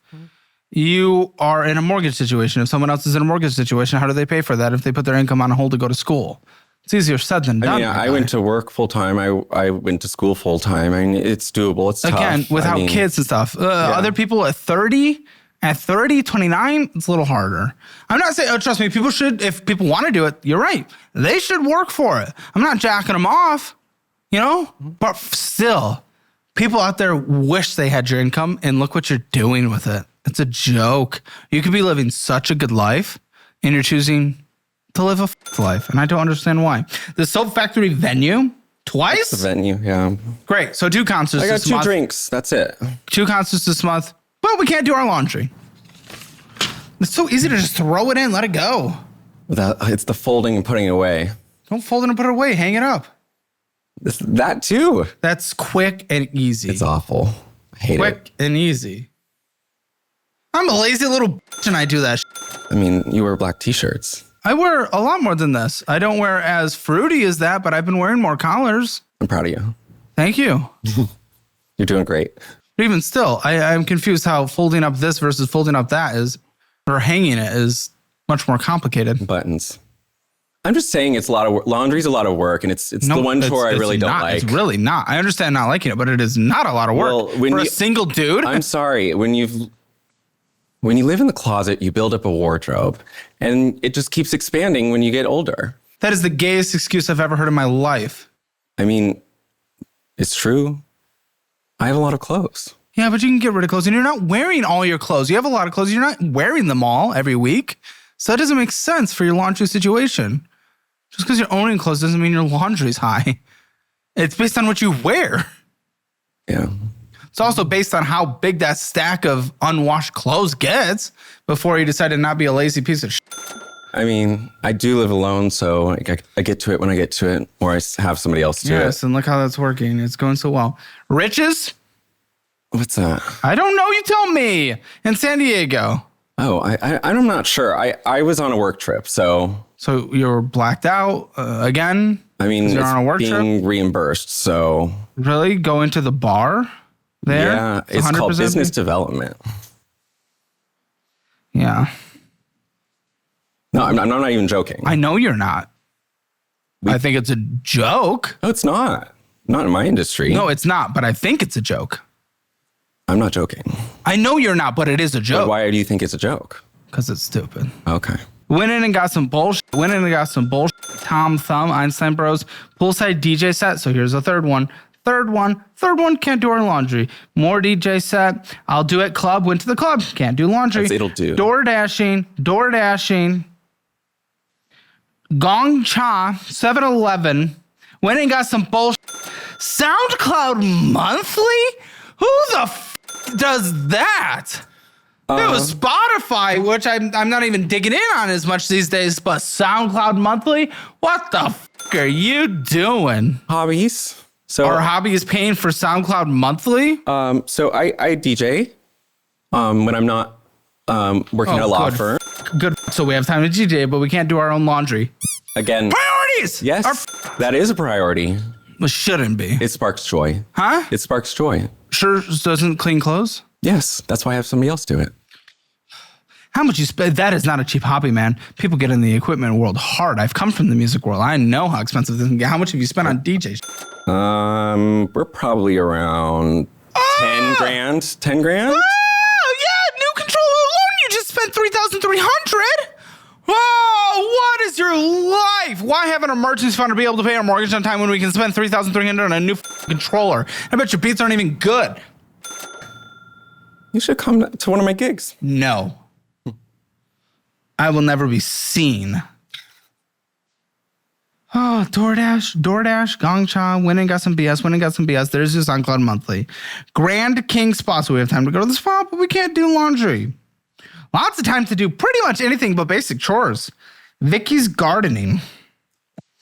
You are in a mortgage situation. If someone else is in a mortgage situation, how do they pay for that if they put their income on hold to go to school? It's easier said than done. I went to work full time. I went to school full time. I mean, it's doable. It's again tough. without kids and stuff. Other people at 30 At 30, 29, it's a little harder. I'm not saying, trust me, people should, if people want to do it, you're right. They should work for it. I'm not jacking them off, but still, people out there wish they had your income, and look what you're doing with it. It's a joke. You could be living such a good life, and you're choosing to live a life, and I don't understand why. The Soap Factory venue, twice? The venue, yeah. Great. So 2 concerts I got this 2 month. drinks. That's it. 2 concerts this month, but we can't do our laundry. It's so easy to just throw it in, let it go. It's the folding and putting it away. Don't fold it and put it away. Hang it up. That too. That's quick and easy. It's awful. I hate it. Quick and easy. I'm a lazy little bitch and I do that. I mean, you wear black t-shirts. I wear a lot more than this. I don't wear as fruity as that, but I've been wearing more collars. I'm proud of you. Thank you. You're doing great. But even still, I'm confused how folding up this versus folding up that is, or hanging it is much more complicated. Buttons. I'm just saying it's a lot of work. Laundry's a lot of work, and it's the one chore I really don't like. It's really not. I understand not liking it, but it is not a lot of work Well, for a single dude. I'm sorry. When you live in the closet, you build up a wardrobe, and it just keeps expanding when you get older. That is the gayest excuse I've ever heard in my life. I mean, it's true. I have a lot of clothes. Yeah, but you can get rid of clothes, and you're not wearing all your clothes. You have a lot of clothes. You're not wearing them all every week. So that doesn't make sense for your laundry situation. Just because you're owning clothes doesn't mean your laundry's high. It's based on what you wear. Yeah. It's also based on how big that stack of unwashed clothes gets before you decide to not be a lazy piece of shit. I mean, I do live alone, so I get to it when I get to it, or I have somebody else do it. Yes, and look how that's working. It's going so well. Riches? What's that? I don't know. You tell me. In San Diego. Oh, I'm not sure. I was on a work trip, so. So you're blacked out again? I mean, you're it's on a work being trip? Reimbursed, so. Really? Go into the bar there? Yeah, it's called business development. Yeah. No, I'm not even joking. I know you're not. I think it's a joke. No, it's not. Not in my industry. No, it's not, but I think it's a joke. I'm not joking. I know you're not, but it is a But joke. why do you think it's a joke? Because it's stupid. Okay. Went in and got some bullshit. Tom Thumb, Einstein Bros, poolside DJ set. So here's a third one. Third one, can't do our laundry. More DJ set. I'll do it. Club, went to the club. Can't do laundry. That's it'll do. Door dashing. Gong Cha, 7-Eleven. Went and got some bullshit. SoundCloud monthly? Who the does that? It was Spotify, which I'm not even digging in on as much these days, but SoundCloud monthly? What the are you doing? Hobbies. So Our hobby is paying for SoundCloud monthly? So I DJ when I'm not working at a law firm. Good. So we have time to DJ, but we can't do our own laundry. Again, Priorities! yes, that is a priority. Well, shouldn't be. It sparks joy. Huh? It sparks joy. Sure doesn't clean clothes? Yes, that's why I have somebody else do it. How much you spend? That is not a cheap hobby, man. People get in the equipment world hard. I've come from the music world. I know how expensive this can get. How much have you spent on DJ? We're probably around 10 grand. 10 grand? Oh, yeah, new controller alone, you just spent $3,300. Oh, what is your life? Why have an emergency fund to be able to pay our mortgage on time when we can spend $3,300 on a new controller? I bet your beats aren't even good. You should come to one of my gigs. No. I will never be seen. Oh, DoorDash, Gong Cha, went and got some BS. There's just SoundCloud monthly. Grand King Spa, so we have time to go to the spa, but we can't do laundry. Lots of time to do pretty much anything but basic chores. Vicky's gardening.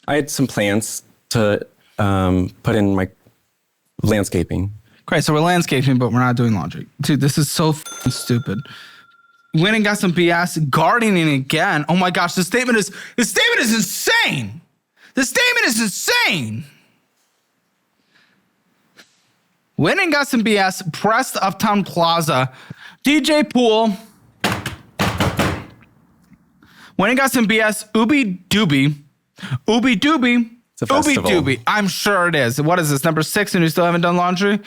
I had some plans to put in my landscaping. Great, so we're landscaping, but we're not doing laundry. Dude, this is so stupid. Went and got some BS. Gardening again. Oh my gosh, this statement is insane. The statement is insane. Went and got some BS. Pressed Uptown Plaza. DJ Pool. Went and got some BS. Ooby Dooby. It's a festival. Ooby Dooby. I'm sure it is. What is this, number 6, and you still haven't done laundry?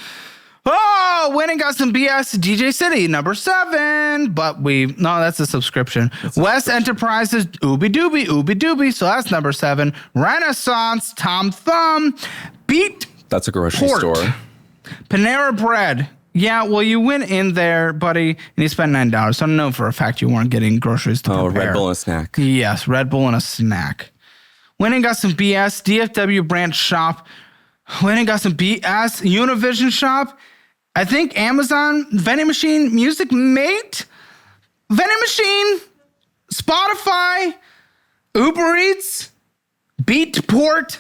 Oh, went and got some BS DJ City, number 7. But no, that's a subscription. West Enterprises, Ooby Dooby. So that's number 7. Renaissance, Tom Thumb, Beat. That's a grocery Port. store. Panera Bread. Yeah, well, you went in there, buddy, and you spent $9. So I know for a fact you weren't getting groceries to prepare. Red Bull and a snack. Yes, Red Bull and a snack. Went and got some BS, DFW branch shop. Went and got some BS, Univision shop. I think Amazon, vending machine, Music Mate, vending machine, Spotify, Uber Eats, Beatport,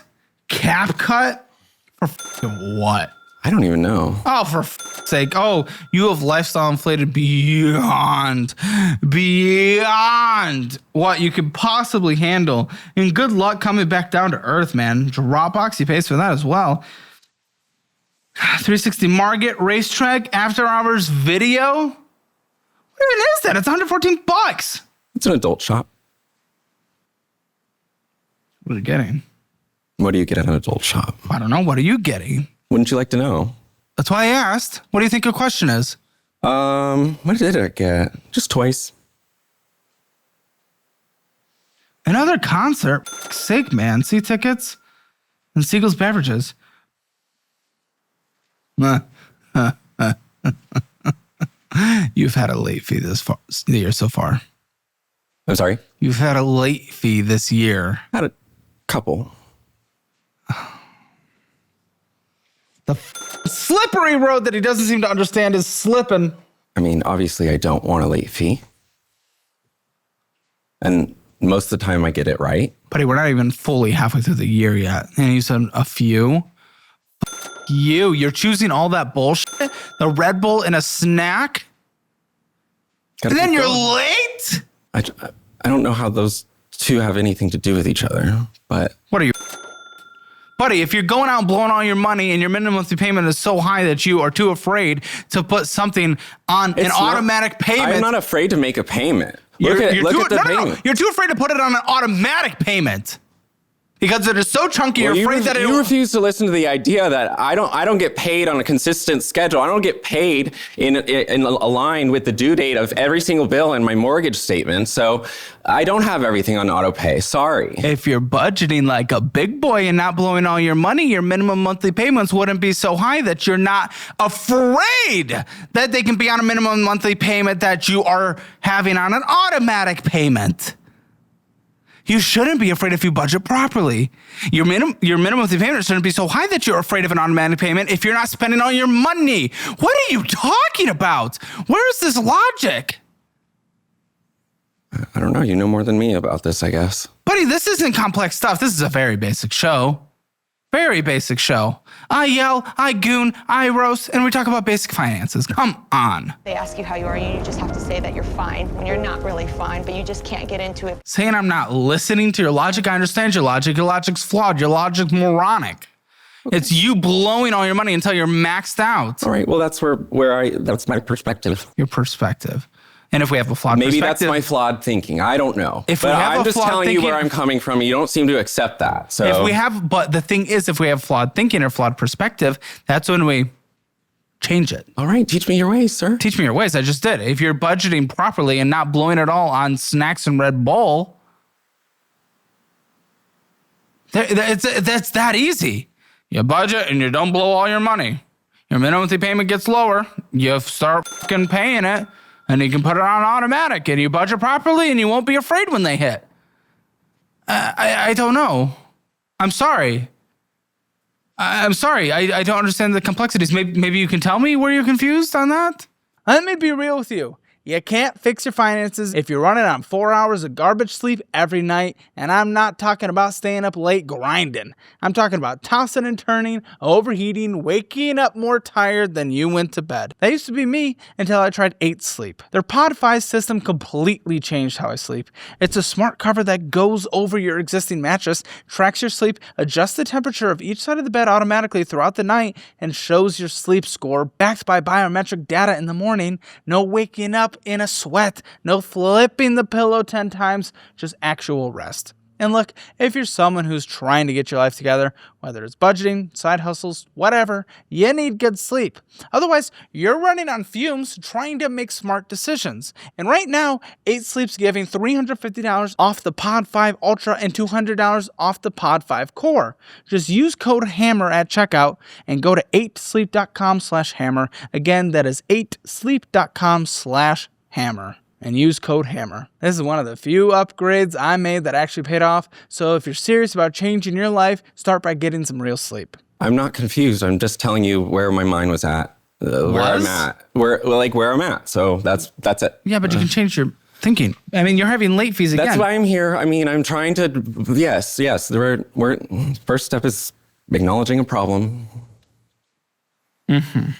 CapCut. For what? I don't even know. Oh, for sake. Oh, you have lifestyle inflated beyond what you could possibly handle. And good luck coming back down to earth, man. Dropbox, he pays for that as well. 360 Market, Racetrack, After Hours Video. What even is that? It's $114. It's an adult shop. What are you getting? What do you get at an adult shop? I don't know. What are you getting? Wouldn't you like to know? That's why I asked. What do you think your question is? What did I get? Just twice. Another concert. Sake, man. See tickets and Siegel's beverages. You've had a late fee this year so far. I'm sorry? You've had a late fee this year. Had a couple. The slippery road that he doesn't seem to understand is slipping. I mean, obviously, I don't want a late fee. And most of the time, I get it right. Buddy, we're not even fully halfway through the year yet. And you said a few. You're choosing all that bullshit. The Red Bull and a snack. Gotta And then keep you're going. late? I don't know how those two have anything to do with each other, but... What are you? Buddy, if you're going out and blowing all your money and your minimum monthly payment is so high that you are too afraid to put something on an automatic payment. I'm not afraid to make a payment. Look at the payment. You're too afraid to put it on an automatic payment. Because it is so chunky, you're afraid that you refuse to listen to the idea that I don't get paid on a consistent schedule. I don't get paid in aligned with the due date of every single bill in my mortgage statement. So I don't have everything on auto pay. Sorry. If you're budgeting like a big boy and not blowing all your money, your minimum monthly payments wouldn't be so high that you're not afraid that they can be on a minimum monthly payment that you are having on an automatic payment. You shouldn't be afraid if you budget properly. Your minimum monthly payment shouldn't be so high that you're afraid of an automatic payment if you're not spending all your money. What are you talking about? Where's this logic? I don't know. You know more than me about this, I guess. Buddy, this isn't complex stuff. This is a very basic show. Very basic show. I yell, I goon, I roast, and we talk about basic finances. Come on. They ask you how you are, and you just have to say that you're fine when you're not really fine, but you just can't get into it. Saying I'm not listening to your logic, I understand your logic. Your logic's flawed. Your logic's moronic. Okay. It's you blowing all your money until you're maxed out. All right, well, that's that's my perspective. Your perspective. And if we have a flawed perspective... Maybe that's my flawed thinking. I don't know. I'm just telling you where I'm coming from. You don't seem to accept that. So but the thing is, if we have flawed thinking or flawed perspective, that's when we change it. All right, teach me your ways, sir. Teach me your ways. I just did. If you're budgeting properly and not blowing it all on snacks and Red Bull, that's that easy. You budget and you don't blow all your money. Your minimum monthly payment gets lower. You start fucking paying it. And you can put it on automatic, and you budget properly, and you won't be afraid when they hit. I don't know. I'm sorry. I'm sorry. I don't understand the complexities. Maybe you can tell me where you're confused on that? Let me be real with you. You can't fix your finances if you're running on 4 hours of garbage sleep every night, and I'm not talking about staying up late grinding. I'm talking about tossing and turning, overheating, waking up more tired than you went to bed. That used to be me until I tried 8 Sleep. Their Pod5 system completely changed how I sleep. It's a smart cover that goes over your existing mattress, tracks your sleep, adjusts the temperature of each side of the bed automatically throughout the night, and shows your sleep score backed by biometric data in the morning. No waking up in a sweat, no flipping the pillow 10 times, just actual rest. And look, if you're someone who's trying to get your life together, whether it's budgeting, side hustles, whatever, you need good sleep. Otherwise, you're running on fumes trying to make smart decisions. And right now, 8 Sleep's giving $350 off the Pod 5 Ultra and $200 off the Pod 5 Core. Just use code HAMMER at checkout and go to 8sleep.com/hammer. Again, that is 8sleep.com/hammer. And use code HAMMER. This is one of the few upgrades I made that actually paid off. So if you're serious about changing your life, start by getting some real sleep. I'm not confused. I'm just telling you where my mind was at. Where I'm at. Where I'm at. So that's it. Yeah, but you can change your thinking. I mean, you're having late fees again. That's why I'm here. I mean, I'm trying to, yes. We're first step is acknowledging a problem. Mm-hmm.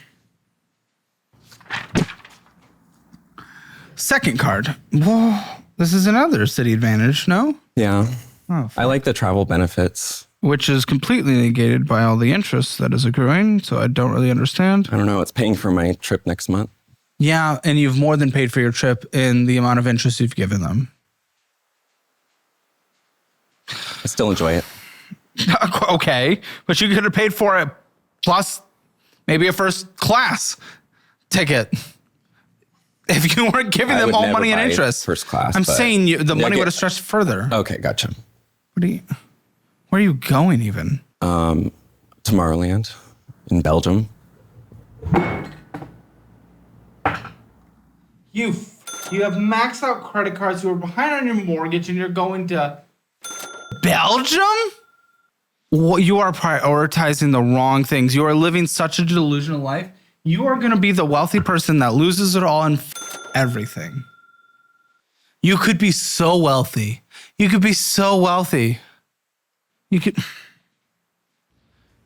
Second card. Whoa, this is another city advantage, no? Yeah. Oh, I like the travel benefits. Which is completely negated by all the interest that is accruing, so I don't really understand. I don't know. It's paying for my trip next month. Yeah, and you've more than paid for your trip in the amount of interest you've given them. I still enjoy it. Okay, but you could have paid for it plus maybe a first class ticket. If you weren't giving them all money and interest. First class. I'm saying the money would have stretched further. Okay, gotcha. Where are you going even? Tomorrowland in Belgium. You have maxed out credit cards. You were behind on your mortgage and you're going to Belgium? Well, you are prioritizing the wrong things. You are living such a delusional life. You are going to be the wealthy person that loses it all and everything. You could be so wealthy. You could be so wealthy. You could.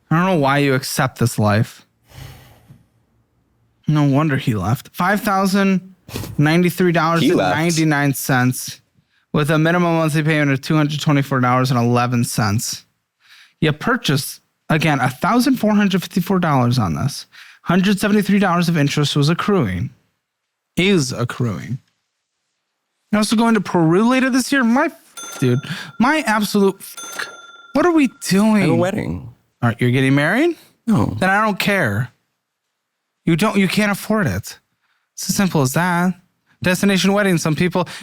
I don't know why you accept this life. No wonder he left. $5,093.99 with a minimum monthly payment of $224.11. You purchased, again, $1,454 on this. $173 of interest was accruing. Is accruing. You're also going to Peru later this year? My absolute... What are we doing? I have a wedding. All right, you're getting married? No. Then I don't care. You can't afford it. It's as simple as that. Destination wedding,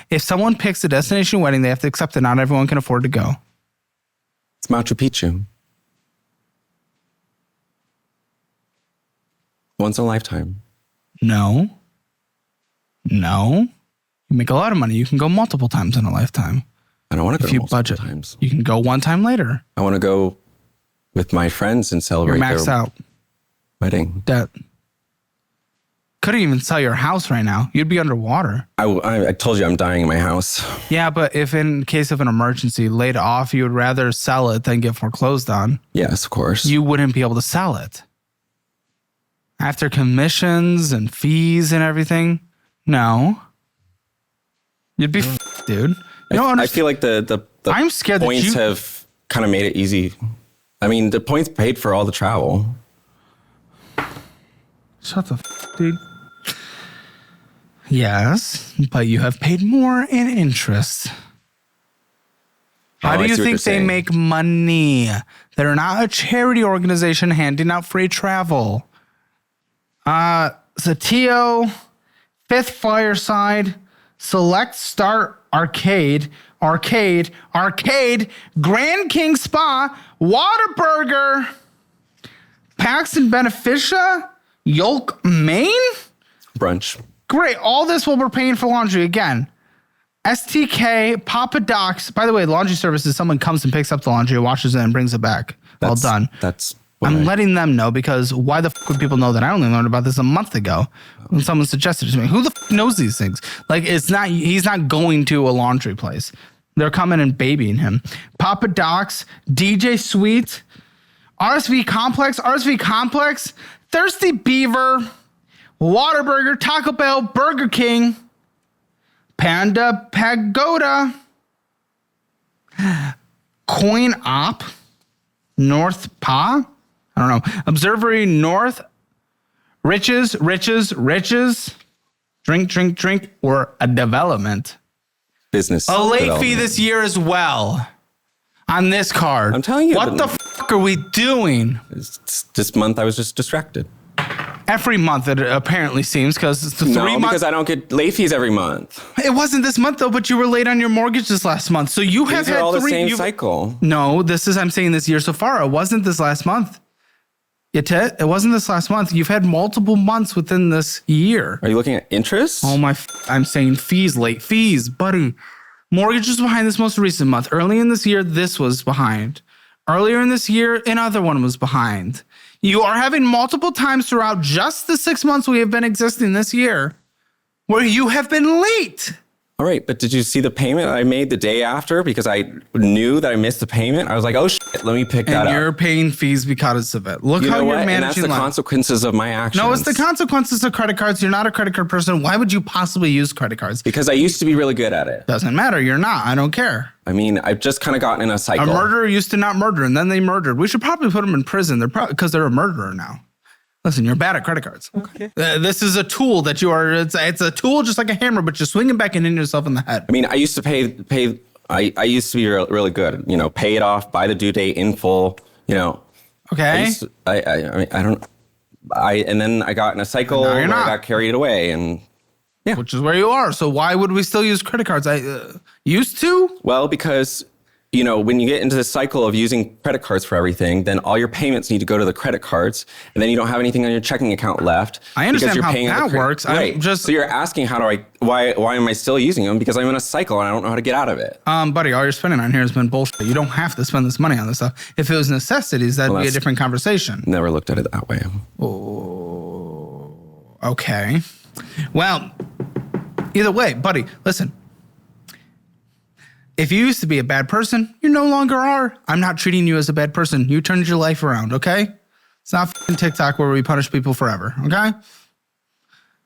if someone picks a destination wedding, they have to accept that not everyone can afford to go. It's Machu Picchu. Once in a lifetime. No. You make a lot of money. You can go multiple times in a lifetime. I don't want to go multiple budget. times. You can go one time later. I want to go with my friends and celebrate You're maxed out. Wedding. Debt. Couldn't even sell your house right now. You'd be underwater. I told you I'm dying in my house. Yeah, but if in case of an emergency laid off, you would rather sell it than get foreclosed on. Yes, of course. You wouldn't be able to sell it. After commissions and fees and everything, no. You'd be dude. I feel like the I'm scared points have kind of made it easy. I mean, the points paid for all the travel. Shut the dude. Yes, but you have paid more in interest. How do you think they make money? They're not a charity organization handing out free travel. Satio, Fifth Fireside, Select Start Arcade, Grand King Spa, Whataburger, Paxton Beneficia, Yolk, Maine? Brunch. Great. All this while we're paying for laundry again. STK, Papa Docs. By the way, laundry service is someone comes and picks up the laundry, washes it, and brings it back. All done. I'm letting them know because why the would people know that? I only learned about this a month ago when someone suggested it to me. Who the knows these things? Like, he's not going to a laundry place. They're coming and babying him. Papa Docs, DJ Sweet, RSV Complex, Thirsty Beaver, Whataburger, Taco Bell, Burger King, Panda Pagoda, Coin Op, North Pa, I don't know, Observatory North, Riches, Drink, or a development. Business. A late fee this year as well. on this card. I'm telling you. What the fuck are we doing? This month I was just distracted. Every month it apparently seems, because it's the 3 months. No, because I don't get late fees every month. It wasn't this month though, but you were late on your mortgage this last month. So you have These had are all the 3. same cycle. No, I'm saying this year so far. It wasn't this last month. It wasn't this last month. You've had multiple months within this year. Are you looking at interest? Oh my! I'm saying fees, late fees, buddy. Mortgage was behind this most recent month. Early in this year, this was behind. Earlier in this year, another one was behind. You are having multiple times throughout just the 6 months we have been existing this year where you have been late. All right, but did you see the payment I made the day after because I knew that I missed the payment? I was like, oh shit, let me pick that up. And you're paying fees because of it. Look You how know you're what? managing And that's the life. consequences of my actions. No, it's the consequences of credit cards. You're not a credit card person. Why would you possibly use credit cards? Because I used to be really good at it. Doesn't matter. You're not. I don't care. I mean, I've just kind of gotten in a cycle. A murderer used to not murder, and then they murdered. We should probably put them in prison. They're probably because they're a murderer now. Listen, you're bad at credit cards. Okay. This is a tool that you are. It's a tool just like a hammer, but you're swinging back and hitting yourself in the head. I mean, I used to pay. I used to be really good. You know, pay it off by the due date in full. You know. Okay. And then I got in a cycle where I got carried away, and yeah, which is where you are. So why would we still use credit cards? I used to. Well, because you know, when you get into the cycle of using credit cards for everything, then all your payments need to go to the credit cards, and then you don't have anything on your checking account left. I understand how that works. Right. So you're asking why am I still using them? Because I'm in a cycle and I don't know how to get out of it. Buddy, all you're spending on here has been bullshit. You don't have to spend this money on this stuff. If it was necessities, that'd be a different conversation. Never looked at it that way. Oh, okay. Well, either way, buddy, listen. If you used to be a bad person, you no longer are. I'm not treating you as a bad person. You turned your life around, okay? It's not fucking TikTok where we punish people forever, okay?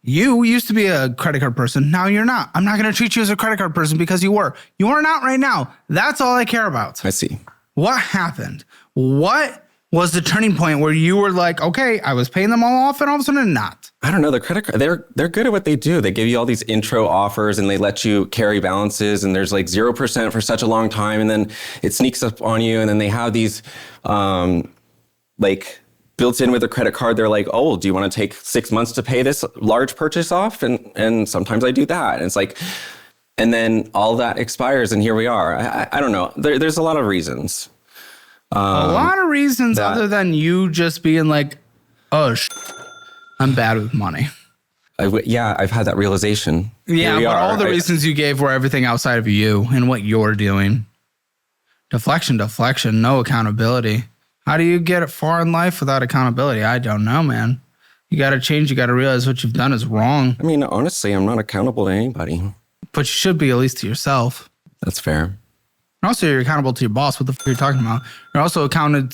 You used to be a credit card person. Now you're not. I'm not going to treat you as a credit card person because you were. You are not right now. That's all I care about. I see. What happened? What was the turning point where you were like, okay, I was paying them all off and all of a sudden not? I don't know. The credit card, they're good at what they do. They give you all these intro offers and they let you carry balances and there's like 0% for such a long time. And then it sneaks up on you. And then they have these like built in with the credit card. They're like, oh, do you want to take 6 months to pay this large purchase off? And sometimes I do that. And it's like, and then all that expires and here we are. I don't know. There's a lot of reasons. A lot of reasons other than you just being like, oh, I'm bad with money. I've had that realization. Yeah, but all the reasons you gave were everything outside of you and what you're doing. Deflection, no accountability. How do you get far in life without accountability? I don't know, man. You got to change. You got to realize what you've done is wrong. I mean, honestly, I'm not accountable to anybody. But you should be, at least to yourself. That's fair. And also, you're accountable to your boss. What the fuck are you talking about? You're also accountable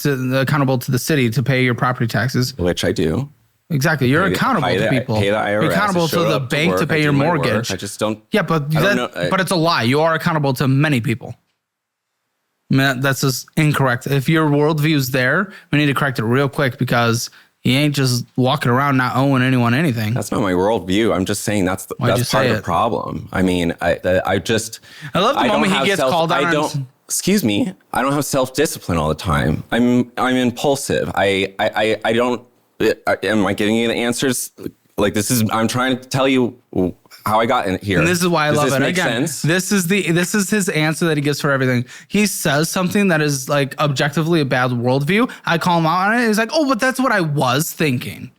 to the city to pay your property taxes. Which I do. Exactly. You're accountable to people. Pay the IRS. You're accountable to the bank to pay your mortgage. I just don't. Yeah, but but it's a lie. You are accountable to many people. I mean, that's just incorrect. If your worldview's there, we need to correct it real quick because you ain't just walking around not owing anyone anything. That's not my worldview. I'm just saying that's part of the problem. I mean, I love the moment he gets called out. Excuse me. I don't have self-discipline all the time. I'm impulsive. I don't. Am I giving you the answers? Like I'm trying to tell you how I got in here. And this is why I love it. Again, sense? this is his answer that he gives for everything. He says something that is like objectively a bad worldview. I call him out on it. He's like, oh, but that's what I was thinking.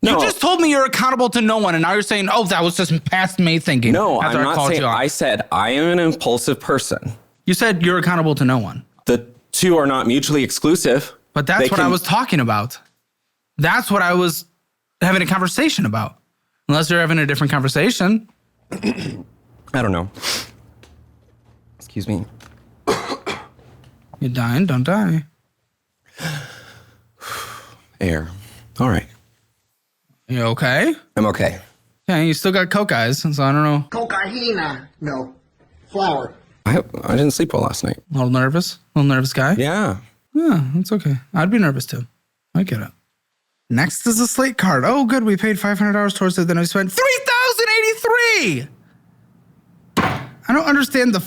No. You just told me you're accountable to no one, and now you're saying, oh, that was just past me thinking. No, I'm not saying. I said I am an impulsive person. You said you're accountable to no one. The two are not mutually exclusive. But that's what I was talking about. That's what I was having a conversation about. Unless you're having a different conversation. I don't know. Excuse me. You're dying, don't die. Air. All right. You okay? I'm okay. Yeah, you still got coke eyes, so I don't know. Cocaina. No. Flour. I didn't sleep well last night. A little nervous guy? Yeah. Yeah, it's okay. I'd be nervous too. I get it. Next is a slate card. Oh, good. We paid $500 towards it. Then I spent $3,083. I don't understand the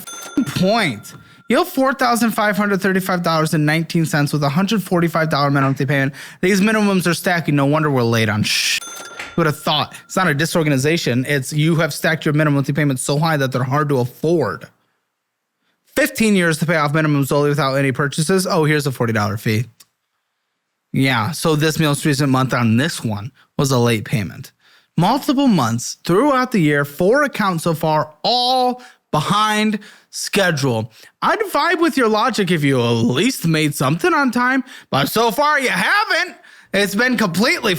point. You owe $4,535.19 with a $145 minimum payment. These minimums are stacking. No wonder we're late on shit. Who would have thought? It's not a disorganization. It's you have stacked your minimum payments so high that they're hard to afford. 15 years to pay off minimums solely without any purchases. Oh, here's a $40 fee. Yeah, so this most recent month on this one was a late payment. Multiple months throughout the year, 4 accounts so far, all behind schedule. I'd vibe with your logic if you at least made something on time, but so far you haven't. It's been completely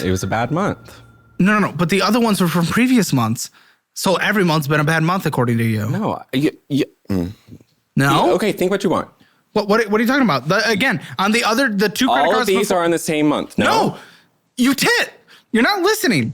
It was a bad month. No, but the other ones were from previous months. So every month's been a bad month according to you. No. No? Okay, think what you want. What are you talking about? Again, on the 2 credit cards. All of these are in the same month. No, you tit. You're not listening.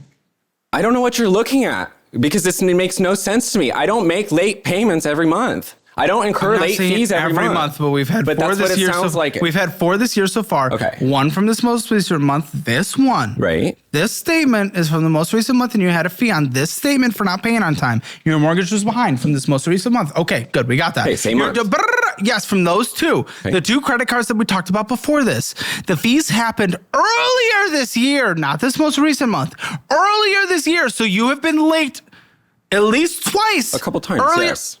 I don't know what you're looking at because it makes no sense to me. I don't make late payments every month. I don't incur late fees every month. But we've had 4 that's this what year. It sounds like. We've had 4 this year so far. Okay. 1 from this most recent month. This one. Right. This statement is from the most recent month, and you had a fee on this statement for not paying on time. Your mortgage was behind from this most recent month. Okay, good. We got that. Okay, same month. Yes, from those 2. Okay. The 2 credit cards that we talked about before this. The fees happened earlier this year, not this most recent month. Earlier this year. So you have been late at least twice. A couple times, earlier. yes.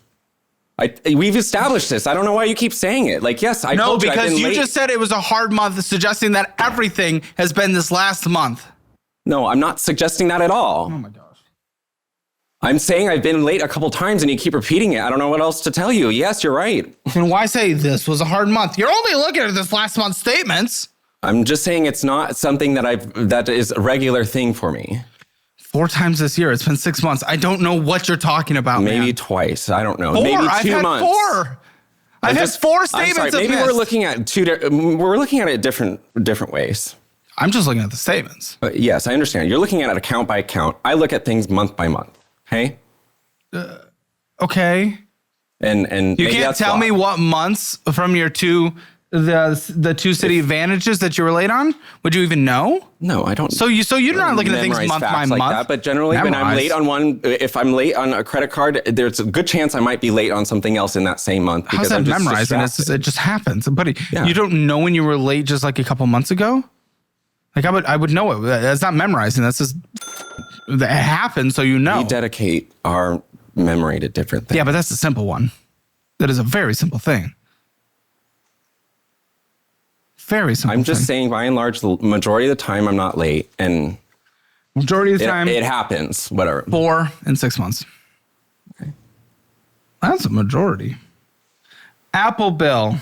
We've established this. I don't know why you keep saying it. Like, yes, I told you I've been because you late. just said it was a hard month, suggesting that everything has been this last month. No, I'm not suggesting that at all. Oh my gosh. I'm saying I've been late a couple times and you keep repeating it. I don't know what else to tell you. Yes, you're right. Then why say this was a hard month? You're only looking at this last month's statements. I'm just saying it's not something that is a regular thing for me. 4 times this year. It's been 6 months. I don't know what you're talking about. Maybe man. twice. I don't know. 4. Maybe 2 I've had months. 4. I've had 4 statements. I'm sorry, maybe we're looking at we're looking at it different ways. I'm just looking at the statements. Yes, I understand. You're looking at it account by account. I look at things month by month. Okay. Okay. And you can't tell me what months from your the 2 city advantages that you were late on. Would you even know? No, I don't. So you're not looking at things month by month. That, but generally, when I'm late on one, if I'm late on a credit card, there's a good chance I might be late on something else in that same month. How's that memorizing? It just happens. Buddy, yeah. You don't know when you were late just like a couple months ago? Like I would know it. That's not memorizing. That's just that happened, so you know. We dedicate our memory to different things. Yeah, but that's a simple one. That is a very simple thing. Very simple. I'm just saying, by and large, the majority of the time, I'm not late, and majority of the time, it happens. Whatever. 4 and 6 months. Okay, that's a majority. Apple Bill,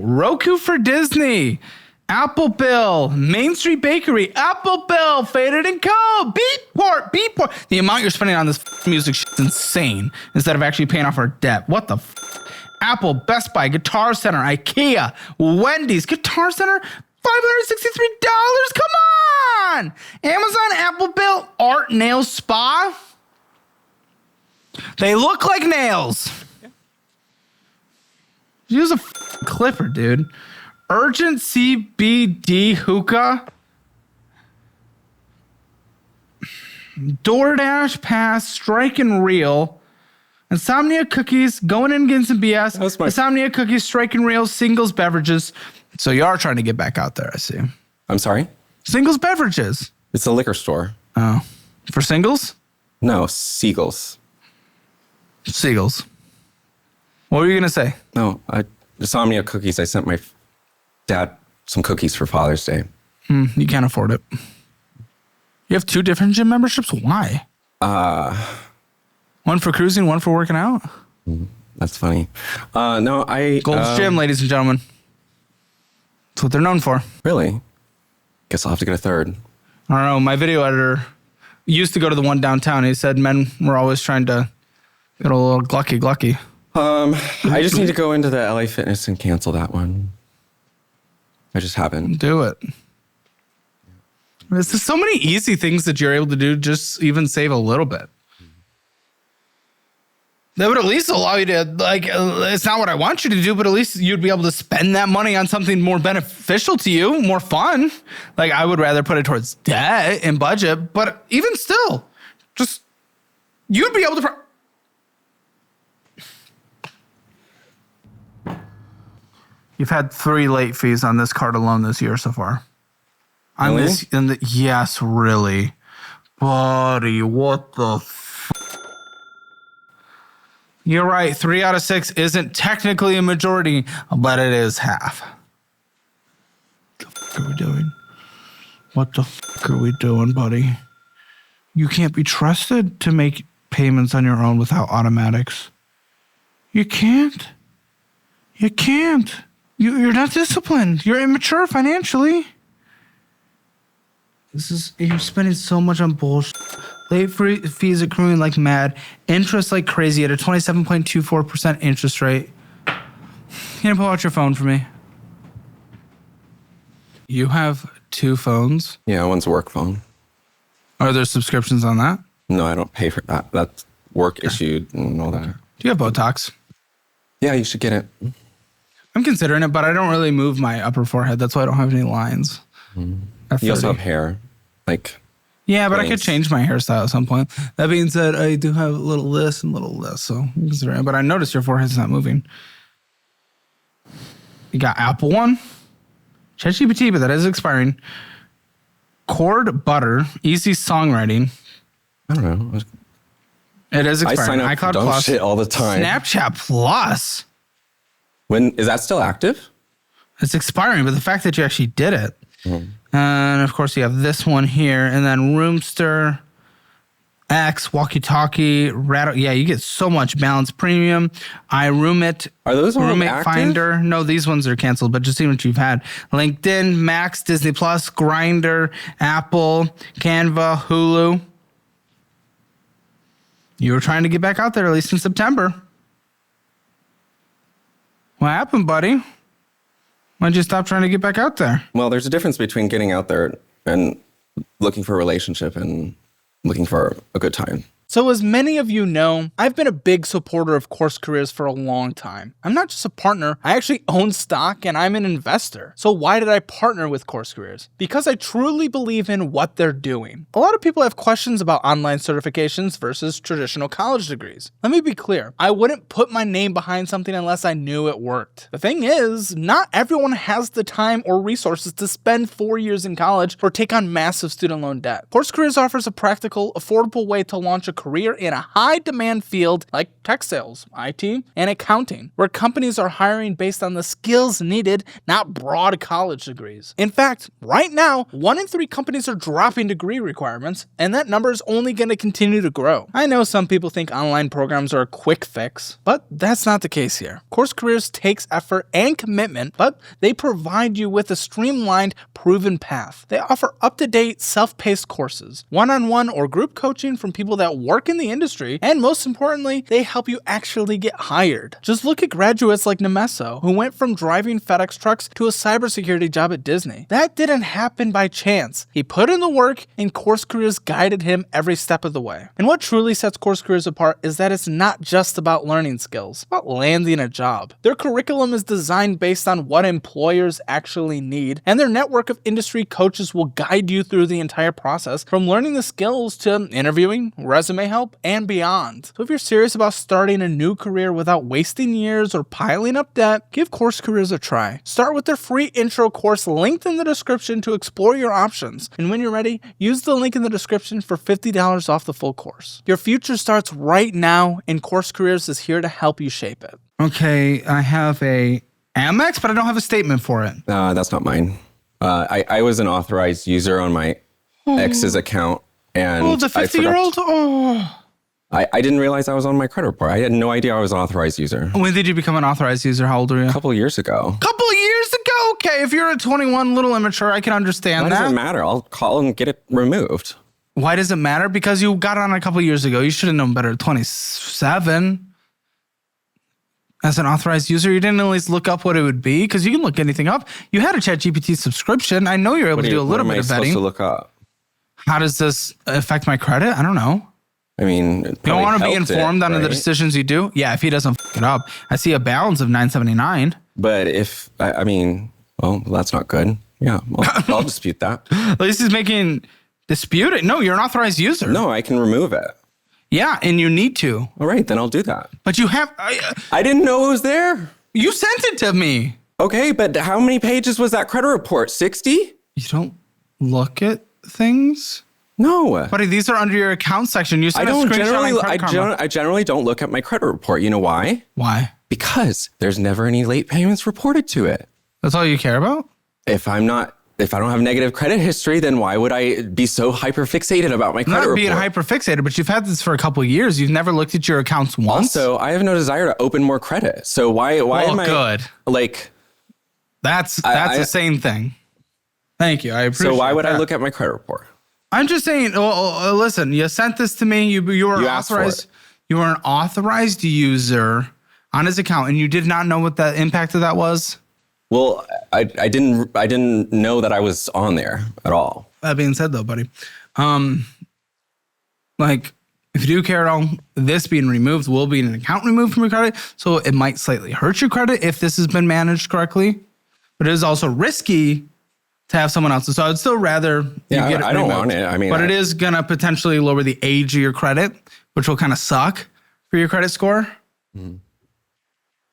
Roku for Disney, Apple Bill, Main Street Bakery, Apple Bill, Faded & Co, Beatport. The amount you're spending on this music is insane. Instead of actually paying off our debt, what the. Apple, Best Buy, Guitar Center, IKEA, Wendy's, Guitar Center, $563. Come on! Amazon, Apple Bill, Art Nail Spa. They look like nails. Use a clipper, dude. Urgent CBD hookah. DoorDash Pass, Strike and Reel. Insomnia Cookies, going in and getting some BS. Insomnia Cookies, Strike and Reel, Singles Beverages. So you are trying to get back out there, I see. I'm sorry? Singles Beverages. It's a liquor store. Oh. For singles? No, Seagulls. Seagulls. What were you going to say? No, Insomnia Cookies. I sent my dad some cookies for Father's Day. You can't afford it. You have 2 different gym memberships? Why? One for cruising, one for working out? That's funny. No, Gold's Gym, ladies and gentlemen. That's what they're known for. Really? Guess I'll have to get a 3rd. I don't know. My video editor used to go to the one downtown. He said men were always trying to get a little glucky. I just need to go into the LA Fitness and cancel that one. I just haven't. Do it. There's so many easy things that you're able to do, just even save a little bit. That would at least allow you to, it's not what I want you to do, but at least you'd be able to spend that money on something more beneficial to you, more fun. Like, I would rather put it towards debt and budget, but even still, just, you'd be able to. You've had 3 late fees on this card alone this year so far. On Really? Yes, really. Buddy, what the You're right. 3 out of 6 isn't technically a majority, but it is half. What the fuck are we doing? What the fuck are we doing, buddy? You can't be trusted to make payments on your own without automatics. You can't. You can't. You're not disciplined. You're immature financially. You're spending so much on bullshit. Late fees accruing like mad. Interest like crazy at a 27.24% interest rate. Can you pull out your phone for me? You have 2 phones? Yeah, one's a work phone. Are there subscriptions on that? No, I don't pay for that. That's work issued and all that. Do you have Botox? Yeah, you should get it. I'm considering it, but I don't really move my upper forehead. That's why I don't have any lines. You also have hair. Yeah, but I could change my hairstyle at some point. That being said, I do have a little this and a little this, so I'm considering it. But I noticed your forehead's not moving. You got Apple One, ChatGPT, but that is expiring. Cord Butter, Easy Songwriting. I don't know. It is expiring. I sign up iCloud for dumb Plus, shit all the time. Snapchat Plus. When is that still active? It's expiring, but the fact that you actually did it. And of course, you have this one here, and then Roomster, X, Walkie Talkie, Rattle. Yeah, you get so much. Balance Premium, iRoomit. Are those all Roommate active? Finder? No, these ones are canceled, but just see what you've had. LinkedIn, Max, Disney Plus, Grindr, Apple, Canva, Hulu. You were trying to get back out there, at least in September. What happened, buddy? Why'd you stop trying to get back out there? Well, there's a difference between getting out there and looking for a relationship and looking for a good time. So as many of you know, I've been a big supporter of Course Careers for a long time. I'm not just a partner, I actually own stock and I'm an investor. So why did I partner with Course Careers? Because I truly believe in what they're doing. A lot of people have questions about online certifications versus traditional college degrees. Let me be clear, I wouldn't put my name behind something unless I knew it worked. The thing is, not everyone has the time or resources to spend 4 years in college or take on massive student loan debt. Course Careers offers a practical, affordable way to launch a career in a high-demand field like tech sales, IT, and accounting, where companies are hiring based on the skills needed, not broad college degrees. In fact, right now, 1 in 3 companies are dropping degree requirements, and that number is only going to continue to grow. I know some people think online programs are a quick fix, but that's not the case here. Course Careers takes effort and commitment, but they provide you with a streamlined, proven path. They offer up-to-date, self-paced courses, one-on-one or group coaching from people that work in the industry, and most importantly, they help you actually get hired. Just look at graduates like Nemeso, who went from driving FedEx trucks to a cybersecurity job at Disney. That didn't happen by chance. He put in the work, and Course Careers guided him every step of the way. And what truly sets Course Careers apart is that it's not just about learning skills, it's about landing a job. Their curriculum is designed based on what employers actually need, and their network of industry coaches will guide you through the entire process, from learning the skills to interviewing, resume help, and beyond. So if you're serious about starting a new career without wasting years or piling up debt, give Course Careers a try. Start with their free intro course linked in the description to explore your options. And when you're ready, use the link in the description for $50 off the full course. Your future starts right now, and Course Careers is here to help you shape it. Okay, I have a Amex, but I don't have a statement for it. That's not mine. I was an authorized user on my ex's account. And the 50-year-old? I didn't realize I was on my credit report. I had no idea I was an authorized user. When did you become an authorized user? How old are you? A couple of years ago. Couple of years ago? Okay, if you're a 21, little immature, I can understand Why that. does it matter? I'll call and get it removed. Why does it matter? Because you got on a couple of years ago. You should have known better at 27. As an authorized user, you didn't at least look up what it would be, because you can look anything up. You had a ChatGPT subscription. I know you're able to do a little bit of What am I vetting. supposed to look up? How does this affect my credit? I don't know. I mean, You don't want to be informed on the decisions you do? Yeah, if he doesn't fuck it up. I see a balance of $979. But if, well, that's not good. Yeah, I'll dispute that. At least he's making dispute it. No, you're an authorized user. No, I can remove it. Yeah, and you need to. All right, then I'll do that. But you have... I didn't know it was there. You sent it to me. Okay, but how many pages was that credit report? 60? You don't look at things? No. Buddy, these are under your account section. You sent a screenshot on Credit Karma. I generally don't look at my credit report. You know why? Why? Because there's never any late payments reported to it. That's all you care about? If I don't have negative credit history, then why would I be so hyper fixated about my credit report? Not being hyper fixated, but you've had this for a couple of years. You've never looked at your accounts once. Also, I have no desire to open more credit. So why am I good? Like that's the same thing. Thank you. I appreciate. So why would that. I look at my credit report? I'm just saying. Listen, you sent this to me. You were authorized. You were an authorized user on his account, and you did not know what the impact of that was. Well, I didn't know that I was on there at all. That being said, though, buddy, like if you do care at all, this being removed will be an account removed from your credit, so it might slightly hurt your credit if this has been managed correctly. But it is also risky to have someone else's. So I'd still rather you get it I don't want it. I mean, but it is gonna potentially lower the age of your credit, which will kind of suck for your credit score.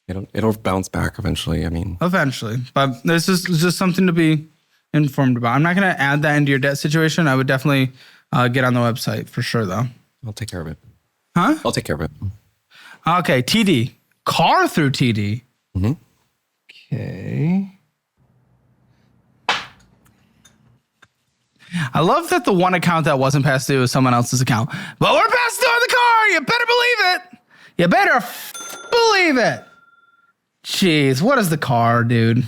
It'll bounce back eventually. I mean, eventually, but this is just something to be informed about. I'm not gonna add that into your debt situation. I would definitely get on the website for sure, though. I'll take care of it. Huh? I'll take care of it. Okay, TD. Car through TD. Mm-hmm. Okay. I love that the one account that wasn't past due is someone else's account. But we're past due on the car. You better believe it. You better believe it. Jeez, what is the car, dude?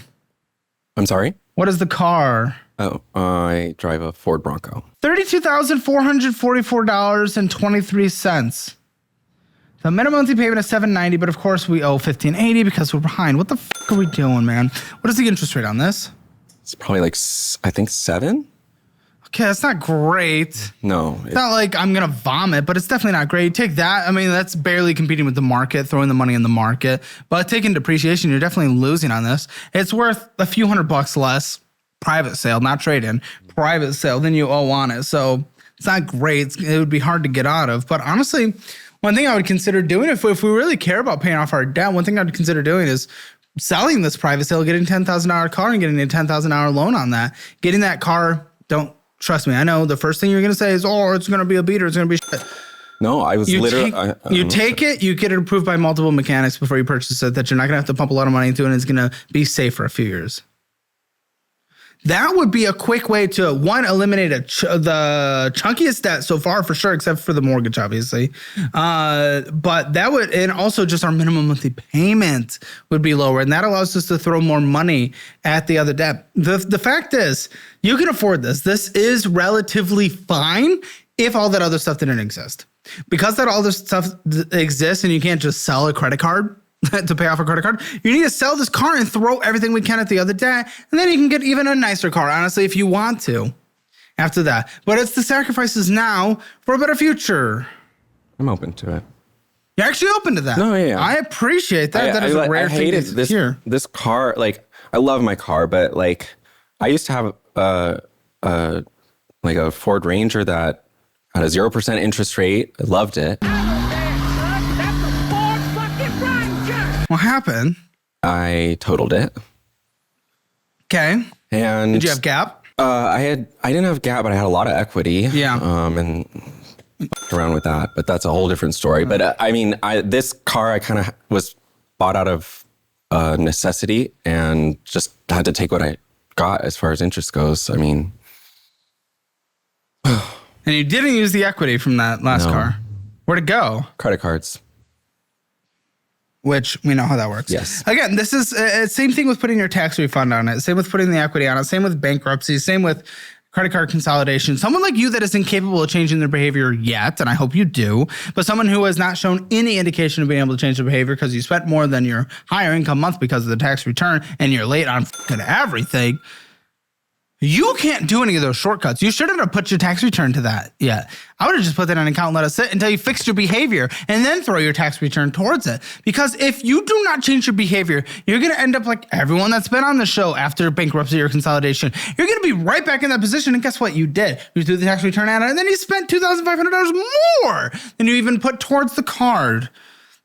I'm sorry? What is the car? Oh, I drive a Ford Bronco. $32,444.23. The minimum monthly payment is $790, but of course we owe $1,580 because we're behind. What the fuck are we doing, man? What is the interest rate on this? It's probably like, I think 7? Okay, that's not great. No. It's not like I'm going to vomit, but it's definitely not great. Take that. I mean, that's barely competing with the market, throwing the money in the market. But taking depreciation, you're definitely losing on this. It's worth a few $100 less private sale, not trade-in, private sale than you owe on it. So it's not great. It would be hard to get out of. But honestly, one thing I would consider doing, if we really care about paying off our debt, one thing I'd consider doing is selling this private sale, getting a $10,000 car and getting a $10,000 loan on that. Getting that car, trust me, I know the first thing you're going to say is, oh, it's going to be a beater. It's going to be shit. No, I was literally... You take it, you get it approved by multiple mechanics before you purchase it, that you're not going to have to pump a lot of money into it, and it's going to be safe for a few years. That would be a quick way to, one, eliminate the chunkiest debt so far, for sure, except for the mortgage, obviously. But that would, and also just our minimum monthly payment would be lower, and that allows us to throw more money at the other debt. The fact is, you can afford this. This is relatively fine if all that other stuff didn't exist. Because that all this stuff exists and you can't just sell a credit card to pay off a credit card, you need to sell this car and throw everything we can at the other debt, and then you can get even a nicer car, honestly, if you want to, after that. But it's the sacrifices now for a better future. I'm open to it. You're actually open to that. No, yeah. I appreciate that. That is a rare thing to hear. This car, like, I love my car, but, like, I used to have a Ford Ranger that had a 0% interest rate. I loved it. What happened? I totaled it. Okay. And did you have gap? I didn't have gap, but I had a lot of equity. Yeah. And around with that, but that's a whole different story. But I mean, this car I kind of was bought out of necessity and just had to take what I got as far as interest goes. I mean, and you didn't use the equity from that last car. Where'd it go? Credit cards. Which we know how that works. Yes. Again, this is same thing with putting your tax refund on it. Same with putting the equity on it. Same with bankruptcy. Same with credit card consolidation. Someone like you that is incapable of changing their behavior yet, and I hope you do, but someone who has not shown any indication of being able to change their behavior because you spent more than your higher income month because of the tax return and you're late on fucking everything. You can't do any of those shortcuts. You shouldn't have put your tax return to that yet. I would have just put that on an account and let it sit until you fixed your behavior and then throw your tax return towards it. Because if you do not change your behavior, you're going to end up like everyone that's been on the show after bankruptcy or consolidation. You're going to be right back in that position. And guess what? You did. You threw the tax return at it and then you spent $2,500 more than you even put towards the card.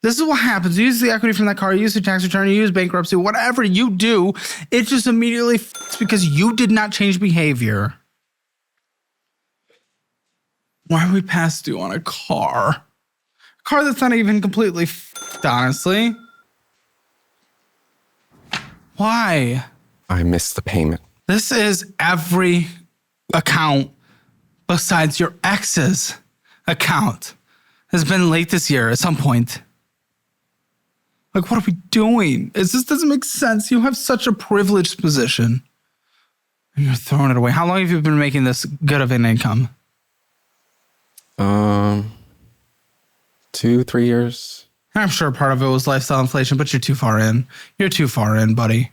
This is what happens. You use the equity from that car, you use the tax return, you use bankruptcy, whatever you do, it just immediately because you did not change behavior. Why are we past due on a car? A car that's not even completely honestly. Why? I missed the payment. This is every account besides your ex's account has been late this year at some point. Like, what are we doing? This doesn't make sense. You have such a privileged position. And you're throwing it away. How long have you been making this good of an income? 2-3 years. I'm sure part of it was lifestyle inflation, but you're too far in. You're too far in, buddy.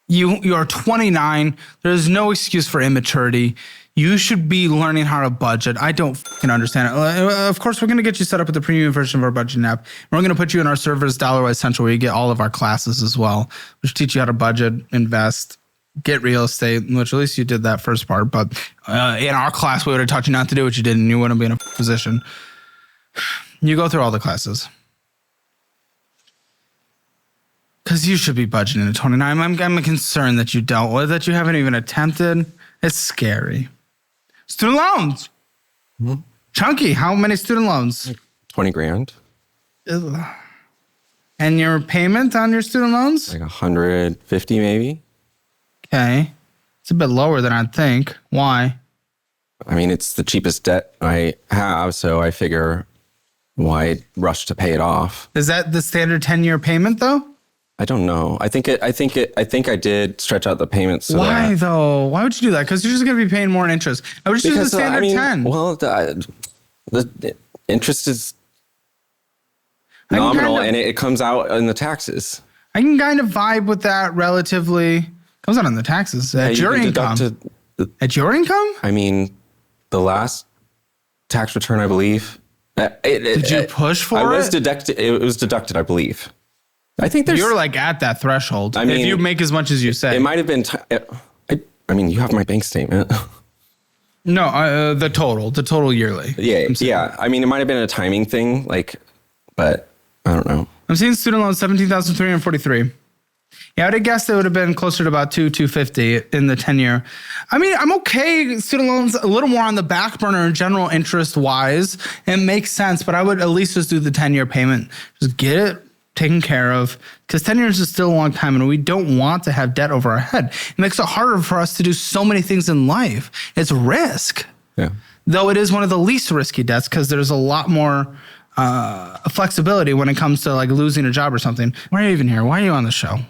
You are 29. There's no excuse for immaturity. You should be learning how to budget. I don't fucking understand it. Of course, we're going to get you set up with the premium version of our budgeting app. We're going to put you in our servers, Dollarwise Central, where you get all of our classes as well, which teach you how to budget, invest, get real estate, which at least you did that first part. But in our class, we would have taught you not to do what you did, and you wouldn't be in a position. You go through all the classes. Because you should be budgeting at 29. I'm concerned that you dealt with, that you haven't even attempted. It's scary. Student loans. Mm-hmm. Chunky, how many student loans? 20 grand. Ugh. And your payment on your student loans? Like 150 maybe. Okay. It's a bit lower than I'd think. Why? I mean, it's the cheapest debt I have, so I figure why rush to pay it off? Is that the standard 10-year payment though? I don't know. I think I did stretch out the payments. So why though? Why would you do that? Because you're just going to be paying more in interest. I would just use the standard 10. Well, the interest is nominal, and it comes out in the taxes. I can kind of vibe with that relatively. Comes out in the taxes at your income. At your income? I mean, the last tax return, I believe. Did you push for it? It was deducted, I believe. I think you're like at that threshold. I mean, if you make as much as you say, it might have been. I mean, you have my bank statement. No, the total yearly. Yeah. I mean, it might have been a timing thing, but I don't know. I'm seeing student loans 17,343. Yeah, I'd have guessed it would have been closer to about 250 in the 10-year. I mean, I'm okay. Student loans a little more on the back burner in general interest wise. It makes sense, but I would at least just do the 10-year payment. Just get it taken care of, because 10 years is still a long time and we don't want to have debt over our head. It makes it harder for us to do so many things in life. It's risk. Yeah. Though it is one of the least risky debts because there's a lot more flexibility when it comes to like losing a job or something. Why are you even here? Why are you on the show?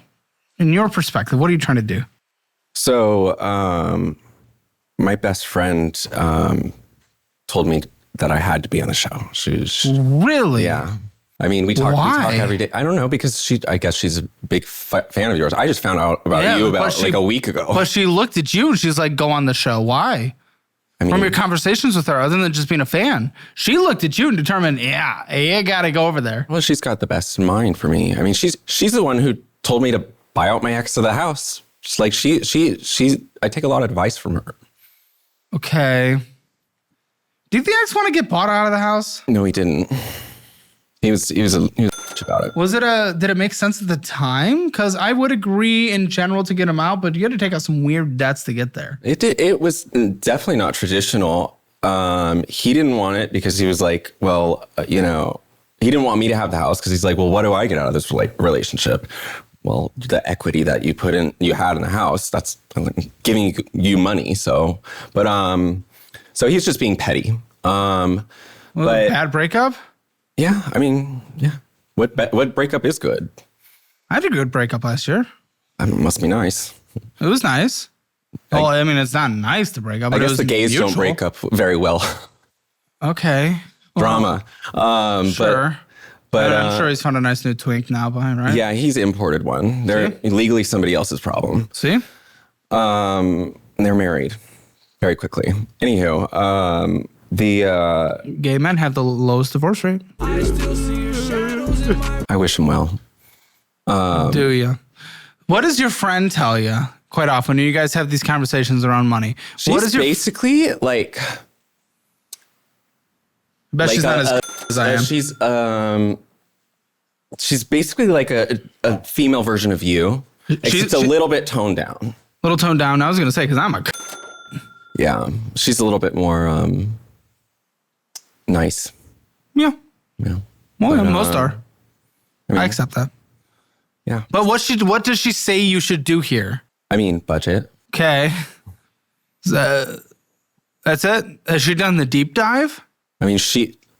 In your perspective, what are you trying to do? So my best friend told me that I had to be on the show. Really? Yeah. I mean, we talk every day. I don't know, because I guess she's a big fan of yours. I just found out about you about like a week ago. But she looked at you and she's like, go on the show. Why? I mean, from your conversations with her, other than just being a fan, she looked at you and determined, yeah, you got to go over there. Well, she's got the best in mind for me. I mean, she's the one who told me to buy out my ex to the house. Just like I take a lot of advice from her. Okay. Do you think the ex want to get bought out of the house? No, he didn't. He was a bitch about it. Did it make sense at the time? Because I would agree in general to get him out, but you had to take out some weird debts to get there. It was definitely not traditional. He didn't want it because he was like, well, he didn't want me to have the house because he's like, well, what do I get out of this relationship? Well, the equity that you had in the house, that's giving you money. So he's just being petty. But bad breakup? Yeah, I mean, yeah. What breakup is good? I had a good breakup last year. It must be nice. It was nice. Well, I mean, it's not nice to break up. I guess the gays don't break up very well. Okay. Drama. Sure. But I'm sure he's found a nice new twink now behind, right? Yeah, he's imported one. They're legally somebody else's problem. See? And they're married very quickly. Anywho, gay men have the lowest divorce rate. I wish him well. Do you? What does your friend tell you quite often when you guys have these conversations around money? She's basically like... I bet she's not as I am. She's She's basically like a female version of you. She's a little bit toned down. Little toned down. I was gonna say because I'm a. Yeah, she's a little bit more nice. Yeah. Yeah. Well, most are. I accept that. Yeah. But what does she say you should do here? I mean, budget. Okay. That's it? Has she done the deep dive? I mean,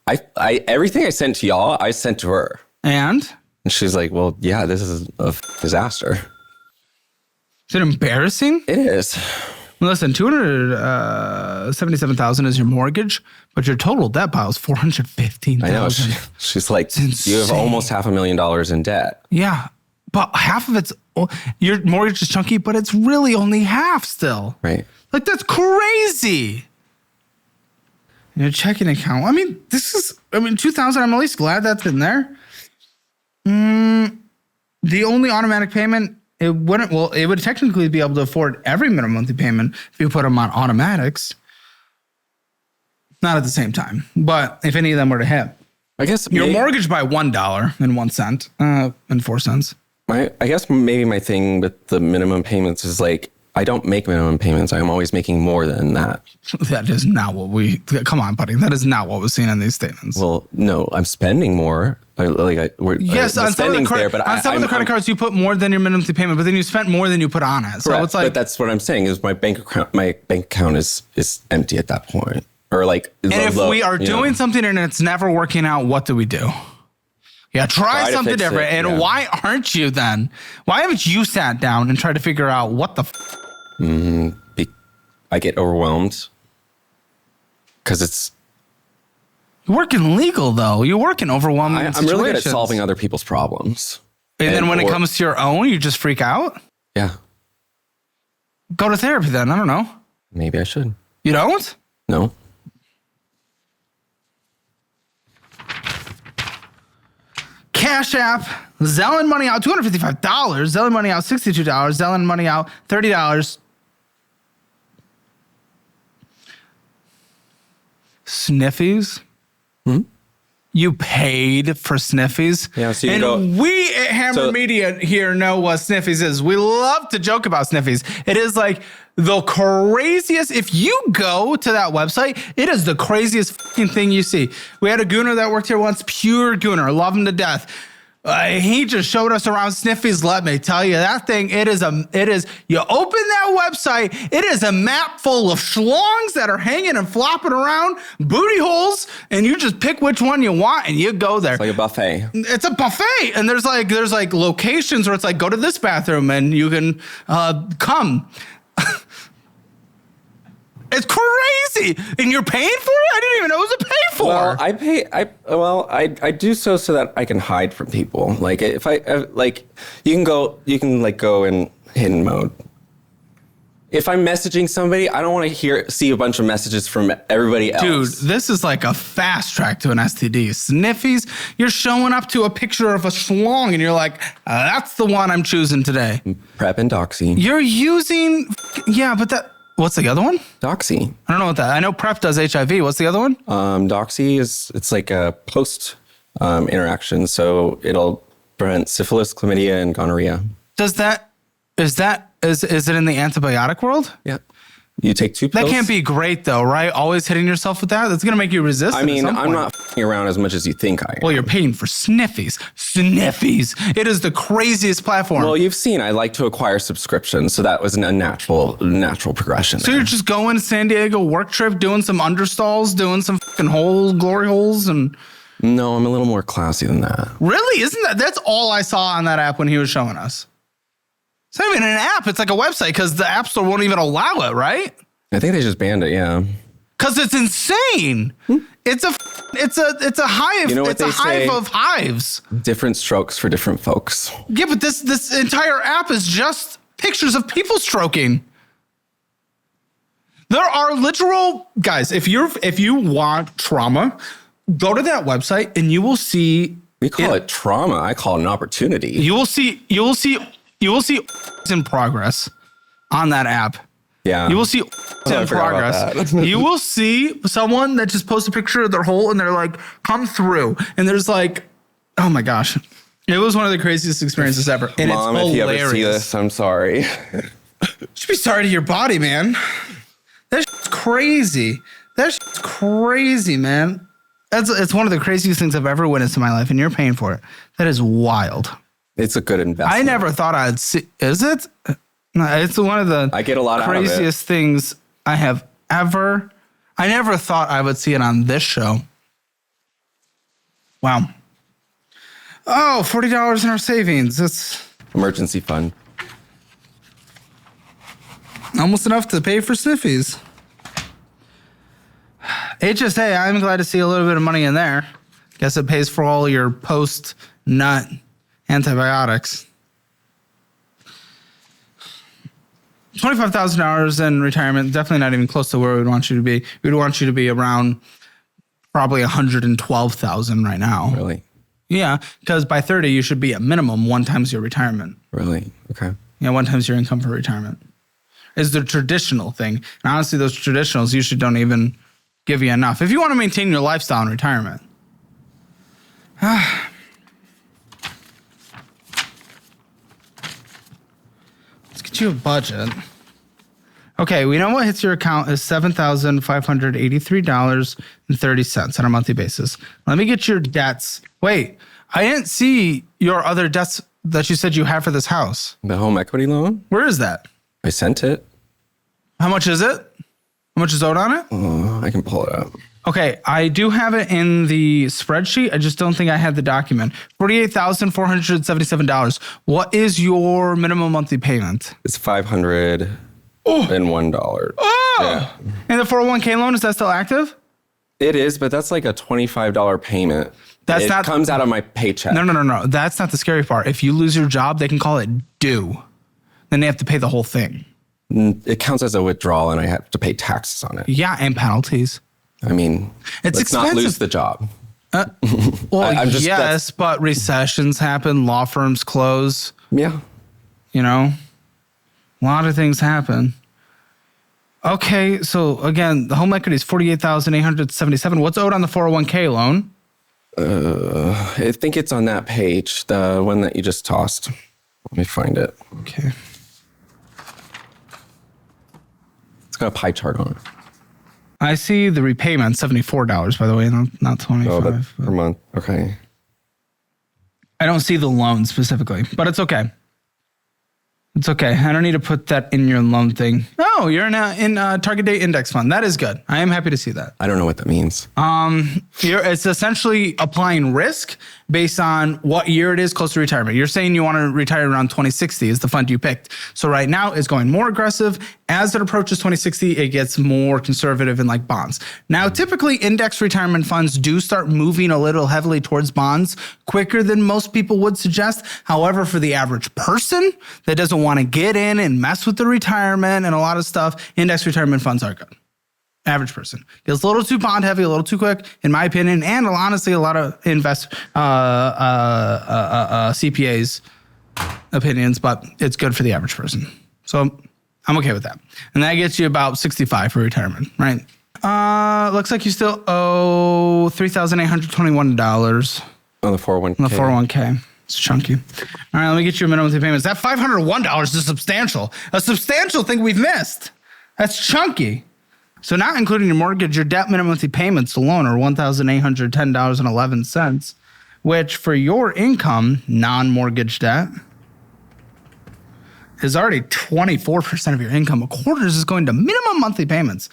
I everything I sent to y'all, I sent to her. And she's like, well, yeah, this is a disaster. Is it embarrassing? It is. Listen, $277,000 is your mortgage, but your total debt pile is $415,000. I know. She's like, you have almost $500,000 in debt. Yeah, but half of it's your mortgage is chunky, but it's really only half still. Right. Like that's crazy. Your checking account. I mean, $2,000. I'm at least glad that's in there. The only automatic payment. It would technically be able to afford every minimum monthly payment if you put them on automatics. Not at the same time, but if any of them were to hit. I guess your mortgage by $1.01 and I guess maybe my thing with the minimum payments is like, I don't make minimum payments. I'm always making more than that. That is not what come on, buddy. That is not what was seen in these statements. Well, no, I'm spending more. Yes, on some of the credit cards, you put more than your minimum payment, but then you spent more than you put on it. So correct, it's like, but that's what I'm saying is my bank account is empty at that point, or like. And if we are doing something and it's never working out, what do we do? Yeah, try something different. And why aren't you then? Why haven't you sat down and tried to figure out what the? I get overwhelmed because it's. You're working legal, though. You work in overwhelming situations. I'm really good at solving other people's problems. And then when it comes to your own, you just freak out? Yeah. Go to therapy then. I don't know. Maybe I should. You don't? No. Cash App, Zellen money out $255, Zellen money out $62, Zellen money out $30. Sniffies? You paid for Sniffies? Yeah, so you and go, we at Hammer Media here know what Sniffies is. We love to joke about Sniffies. It is like the craziest. If you go to that website, it is the craziest fucking thing you see. We had a gooner that worked here once, pure gooner, love him to death. He just showed us around Sniffies. Let me tell you, that thing, you open that website, it is a map full of schlongs that are hanging and flopping around, booty holes, and you just pick which one you want and you go there. It's like a buffet. It's a buffet. And there's like locations where it's like, go to this bathroom and you can come. It's crazy, and you're paying for it. I didn't even know it was a pay for. Well, I do so that I can hide from people. Like if you can go in hidden mode. If I'm messaging somebody, I don't want to see a bunch of messages from everybody else. Dude, this is like a fast track to an STD. Sniffies, you're showing up to a picture of a schlong, and you're like, that's the one I'm choosing today. Prep and Doxy. You're using, but that. What's the other one? Doxy. I don't know what that. I know PrEP does HIV. What's the other one? Doxy it's like a post interaction, so it'll prevent syphilis, chlamydia, and gonorrhea. Is it in the antibiotic world? Yeah. You take 2 pills. That can't be great though, right? Always hitting yourself with that? That's going to make you resistant. I mean, I'm not f***ing around as much as you think I am. Well, you're paying for Sniffies. Sniffies. It is the craziest platform. Well, you've seen I like to acquire subscriptions, so that was a natural progression. So you're just going to San Diego work trip, doing some understalls, doing some fucking glory holes and... No, I'm a little more classy than that. Really? That's all I saw on that app when he was showing us. It's not even an app. It's like a website because the App Store won't even allow it, right? I think they just banned it, yeah. Because it's insane. It's a hive. You know what it's a hive of hives. Different strokes for different folks. Yeah, but this entire app is just pictures of people stroking. There are literal guys. If you want trauma, go to that website and you will see. We call it trauma. I call it an opportunity. You will see in progress on that app. Yeah. You will see in progress. You will see someone that just posts a picture of their hole and they're like, come through. And there's like, oh my gosh. It was one of the craziest experiences ever. And Mom, it's if you hilarious. ever see this, I'm sorry. You should be sorry to your body, man. That shit's crazy. That shit's crazy, man. It's one of the craziest things I've ever witnessed in my life, and you're paying for it. That is wild. It's a good investment. I never thought I'd see. Is it? No, it's one of the I get a lot craziest things I have ever. I never thought I would see it on this show. Wow. Oh, $40 in our savings. That's Emergency fund. almost enough to pay for sniffies. HSA, I'm glad to see a little bit of money in there. Guess it pays for all your post-nut antibiotics. $25,000 in retirement, definitely not even close to where we would want you to be. We would want you to be around probably $112,000 right now. Really? Yeah, because by 30, you should be at minimum 1 times your retirement. Really? Okay. Yeah, 1 times your income for retirement is the traditional thing. And honestly, those traditionals usually don't even give you enough. If you want to maintain your lifestyle in retirement. Let's get you a budget. Okay, we know what hits your account is $7,583.30 on a monthly basis. Let me get your debts. Wait, I didn't see your other debts that you said you have for this house. The home equity loan? Where is that? I sent it. How much is it? How much is owed on it? I can pull it up. Okay, I do have it in the spreadsheet. I just don't think I had the document. $48,477. What is your minimum monthly payment? It's $501. Oh! Yeah. And the 401k loan, is that still active? It is, but that's like a $25 payment. It comes out of my paycheck. No. That's not the scary part. If you lose your job, they can call it due. Then they have to pay the whole thing. It counts as a withdrawal, and I have to pay taxes on it. Yeah, and penalties. I mean, it's let's expensive. not lose the job. Well, yes, but recessions happen. Law firms close. Yeah. You know, a lot of things happen. Okay, so again, the home equity is $48,877. What's owed on the 401k loan? I think it's on that page, the one that you just tossed. Let me find it. Okay. It's got a pie chart on it. I see the repayment, $74, by the way, not $25. Oh, that per month. Okay. I don't see the loan specifically, but it's okay. It's okay. I don't need to put that in your loan thing. Oh, you're in a target date index fund. That is good. I am happy to see that. I don't know what that means. It's essentially applying risk based on what year it is close to retirement. You're saying you want to retire around 2060 is the fund you picked. So right now it's going more aggressive. As it approaches 2060, it gets more conservative in like bonds. Now, typically index retirement funds do start moving a little heavily towards bonds quicker than most people would suggest. However, for the average person that doesn't want to get in and mess with the retirement and a lot of stuff, index retirement funds are good. Average person. It's a little too bond heavy, a little too quick, in my opinion, and honestly, a lot of CPAs opinions, but it's good for the average person. So I'm okay with that. And that gets you about 65 for retirement, right? Looks like you still owe $3,821 On the 401k. on the 401k. It's chunky. All right, let me get you a minimum monthly payment. That $501 is substantial. A substantial thing we've missed. That's chunky. So not including your mortgage, your debt minimum monthly payments alone are $1,810.11, which for your income, non-mortgage debt, is already 24% of your income. A quarter is going to minimum monthly payments.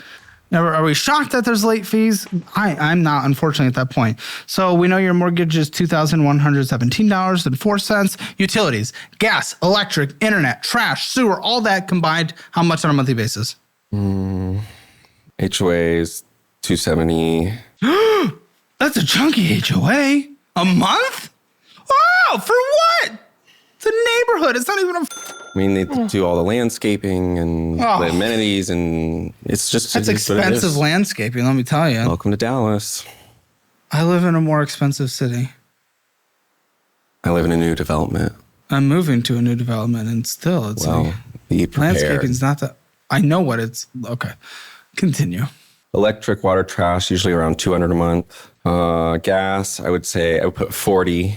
Now, are we shocked that there's late fees? I'm not, unfortunately, at that point. So we know your mortgage is $2,117.04. Utilities, gas, electric, internet, trash, sewer, all that combined, how much on a monthly basis? HOAs, $270. That's a chunky HOA. A month? Wow, for what? It's a neighborhood. It's not even a... I mean, they do all the landscaping and the amenities, and it's just... That's expensive landscaping, let me tell you. Welcome to Dallas. I live in a more expensive city. I live in a new development. I'm moving to a new development, and still, it's like... Be prepared. Landscaping's not that... I know what it's... Okay. Continue. Electric, water, trash, usually around $200 a month. Gas, I would say I would put $40.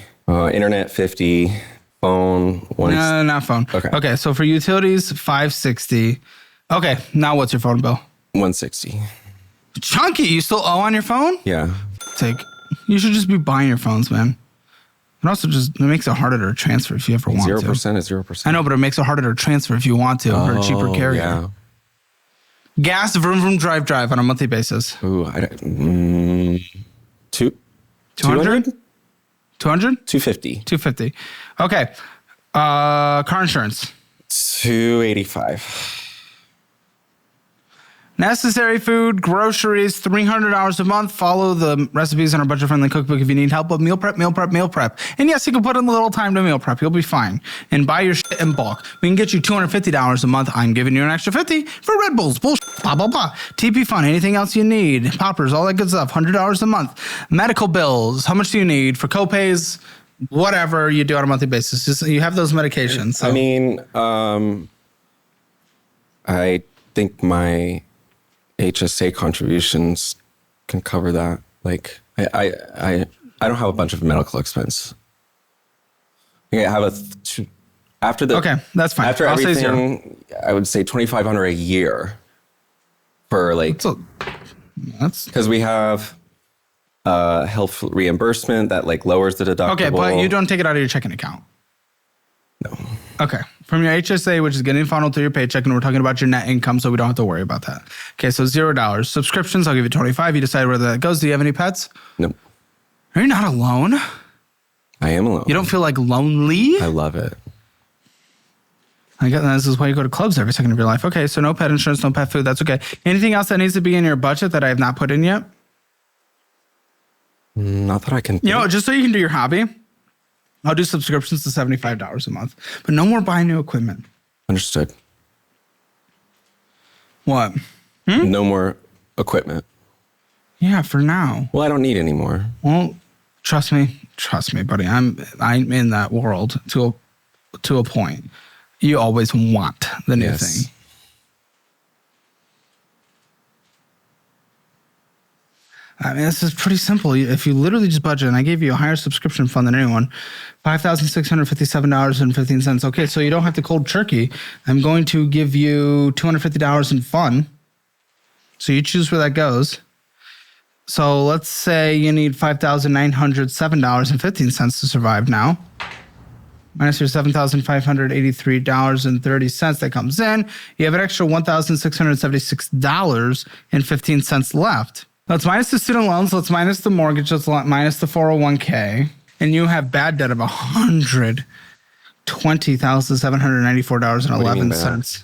Internet 50, phone 1. No, not phone. Okay. So for utilities, $560. Okay. Now what's your phone bill? $160. Chunky. You still owe on your phone? Yeah. You should just be buying your phones, man. It also just makes it harder to transfer if you ever want 0% to. 0% is 0%. I know, but it makes it harder to transfer if you want to for a cheaper carrier. Yeah. Gas, vroom, vroom, drive, drive on a monthly basis. Ooh, 200? 200? 250. 250. Okay. Car insurance. 285. Necessary food, groceries, $300 a month. Follow the recipes in our budget-friendly cookbook if you need help with meal prep, meal prep, meal prep. And yes, you can put in a little time to meal prep. You'll be fine. And buy your shit in bulk. We can get you $250 a month. I'm giving you an extra $50 for Red Bulls. Bullshit. Blah, blah, blah. TP Fun. Anything else you need. Poppers. All that good stuff. $100 a month. Medical bills. How much do you need for copays? Whatever you do on a monthly basis. Just, you have those medications. So. I mean, I think my HSA contributions can cover that. Like, I don't have a bunch of medical expense. Okay, I have after the okay, that's fine. After everything, I would say $2,500 a year for like. That's because we have health reimbursement that like lowers the deductible. Okay, but you don't take it out of your checking account. No. Okay. From your HSA, which is getting funneled through your paycheck, and we're talking about your net income, so we don't have to worry about that. Okay, so $0. Subscriptions, I'll give you $25. You decide where that goes. Do you have any pets? No. Are you not alone? I am alone. You don't feel like lonely? I love it. I guess this is why you go to clubs every second of your life. Okay, so no pet insurance, no pet food. That's okay. Anything else that needs to be in your budget that I have not put in yet? Not that I can think. You know, just so you can do your hobby, I'll do subscriptions to $75 a month, but no more buying new equipment. Understood. What? No more equipment. Yeah, for now. Well, I don't need any more. Well, trust me, buddy. I'm in that world to a point. You always want the new thing. I mean, this is pretty simple. If you literally just budget, and I gave you a higher subscription fund than anyone, $5,657.15. Okay, so you don't have to cold turkey. I'm going to give you $250 in fun. So you choose where that goes. So let's say you need $5,907.15 to survive now. Minus your $7,583.30 that comes in. You have an extra $1,676.15 left. Let's minus the student loans. Let's minus the mortgage. Let's minus the 401k. And you have bad debt of $120,794.11.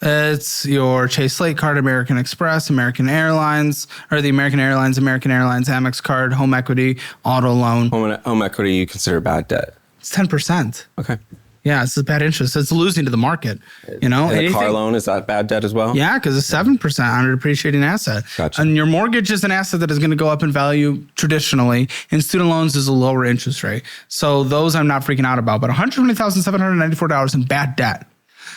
It's your Chase Slate card, American Express, American Airlines, or the American Airlines, Amex card, home equity, auto loan. Home equity you consider bad debt? It's 10%. Okay. Yeah, it's bad interest. It's losing to the market. You know, and a car loan, is that bad debt as well? Yeah, because it's 7% on a depreciating asset. Gotcha. And your mortgage is an asset that is going to go up in value traditionally, and student loans is a lower interest rate. So those I'm not freaking out about. But $120,794 in bad debt.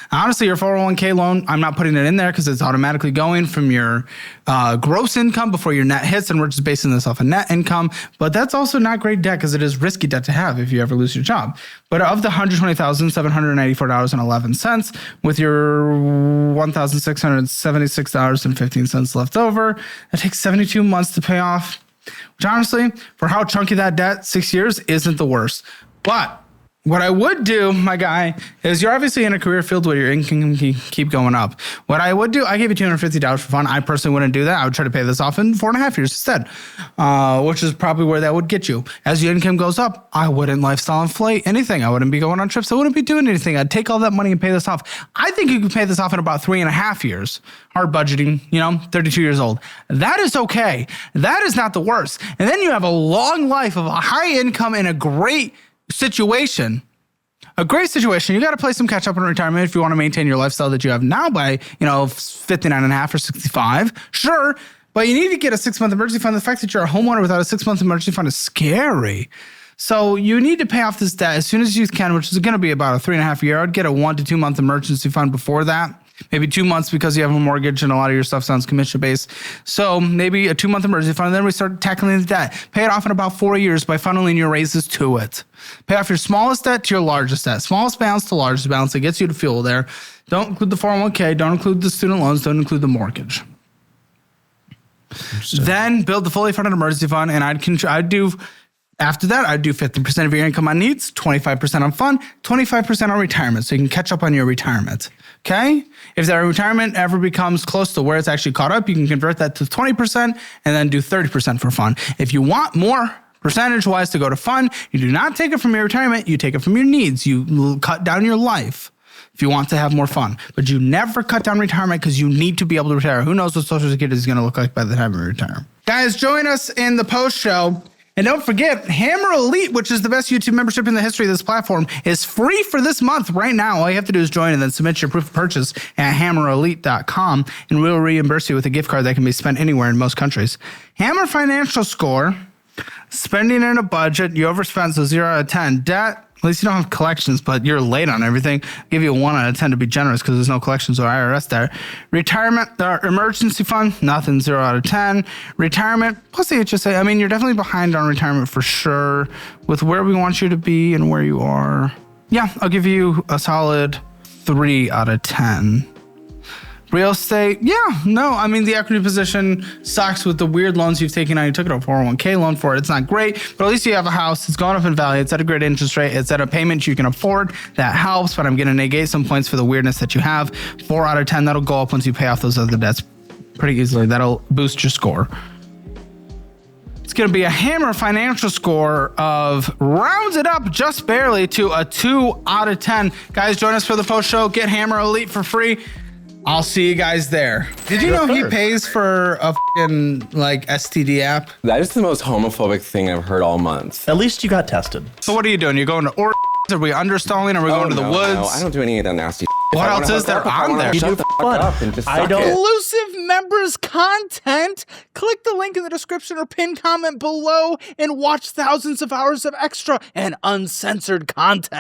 Honestly, your 401k loan, I'm not putting it in there because it's automatically going from your gross income before your net hits, and we're just basing this off of net income. But that's also not great debt because it is risky debt to have if you ever lose your job. But of the $120,794.11, with your $1,676.15 left over, it takes 72 months to pay off, which honestly, for how chunky that debt, 6 years isn't the worst. But what I would do, my guy, is you're obviously in a career field where your income can keep going up. What I would do, I gave you $250 for fun. I personally wouldn't do that. I would try to pay this off in 4.5 years instead, which is probably where that would get you. As your income goes up, I wouldn't lifestyle inflate anything. I wouldn't be going on trips. I wouldn't be doing anything. I'd take all that money and pay this off. I think you could pay this off in about 3.5 years. Hard budgeting, 32 years old. That is okay. That is not the worst. And then you have a long life of a high income in a great situation. A great situation. You got to play some catch up in retirement if you want to maintain your lifestyle that you have now by, 59 and a half or 65. Sure. But you need to get a 6-month emergency fund. The fact that you're a homeowner without a 6-month emergency fund is scary. So you need to pay off this debt as soon as you can, which is going to be about a 3.5 year. I'd get a 1 to 2 month emergency fund before that. Maybe 2 months because you have a mortgage and a lot of your stuff sounds commission based. So maybe a 2-month emergency fund, and then we start tackling the debt. Pay it off in about 4 years by funneling your raises to it. Pay off your smallest debt to your largest debt. Smallest balance to largest balance. It gets you to fuel there. Don't include the 401k. Don't include the student loans. Don't include the mortgage. Then build the fully funded emergency fund, and I'd do after that, I'd do 50% of your income on needs, 25% on fun, 25% on retirement, so you can catch up on your retirement. Okay? If that retirement ever becomes close to where it's actually caught up, you can convert that to 20% and then do 30% for fun. If you want more percentage-wise to go to fun, you do not take it from your retirement, you take it from your needs. You cut down your life if you want to have more fun. But you never cut down retirement because you need to be able to retire. Who knows what Social Security is going to look like by the time you retire. Guys, join us in the post-show. And don't forget, Hammer Elite, which is the best YouTube membership in the history of this platform, is free for this month right now. All you have to do is join and then submit your proof of purchase at hammerelite.com, and we'll reimburse you with a gift card that can be spent anywhere in most countries. Hammer Financial Score, spending in a budget, you overspent, so 0 out of 10. Debt, at least you don't have collections, but you're late on everything. I'll give you a 1 out of 10 to be generous because there's no collections or IRS there. Retirement, emergency fund, nothing, 0 out of 10. Retirement, plus the HSA. I mean, you're definitely behind on retirement for sure with where we want you to be and where you are. Yeah, I'll give you a solid 3 out of 10. Real estate, yeah, no. I mean, the equity position sucks with the weird loans you've taken out. You took it a 401k loan for it. It's not great, but at least you have a house. It's gone up in value. It's at a great interest rate. It's at a payment you can afford. That helps, but I'm going to negate some points for the weirdness that you have. 4 out of 10, that'll go up once you pay off those other debts pretty easily. That'll boost your score. It's going to be a Hammer Financial Score of rounded up just barely to a 2 out of 10. Guys, join us for the post show. Get Hammer Elite for free. I'll see you guys there. Did you know he pays for a fucking like STD app? That is the most homophobic thing I've heard all month. At least you got tested. So what are you doing? You're going to Are we understalling? Are we going to the woods? No, I don't do any of that nasty shit. What else is there on there? You do fun. Exclusive members content. Click the link in the description or pinned comment below and watch thousands of hours of extra and uncensored content.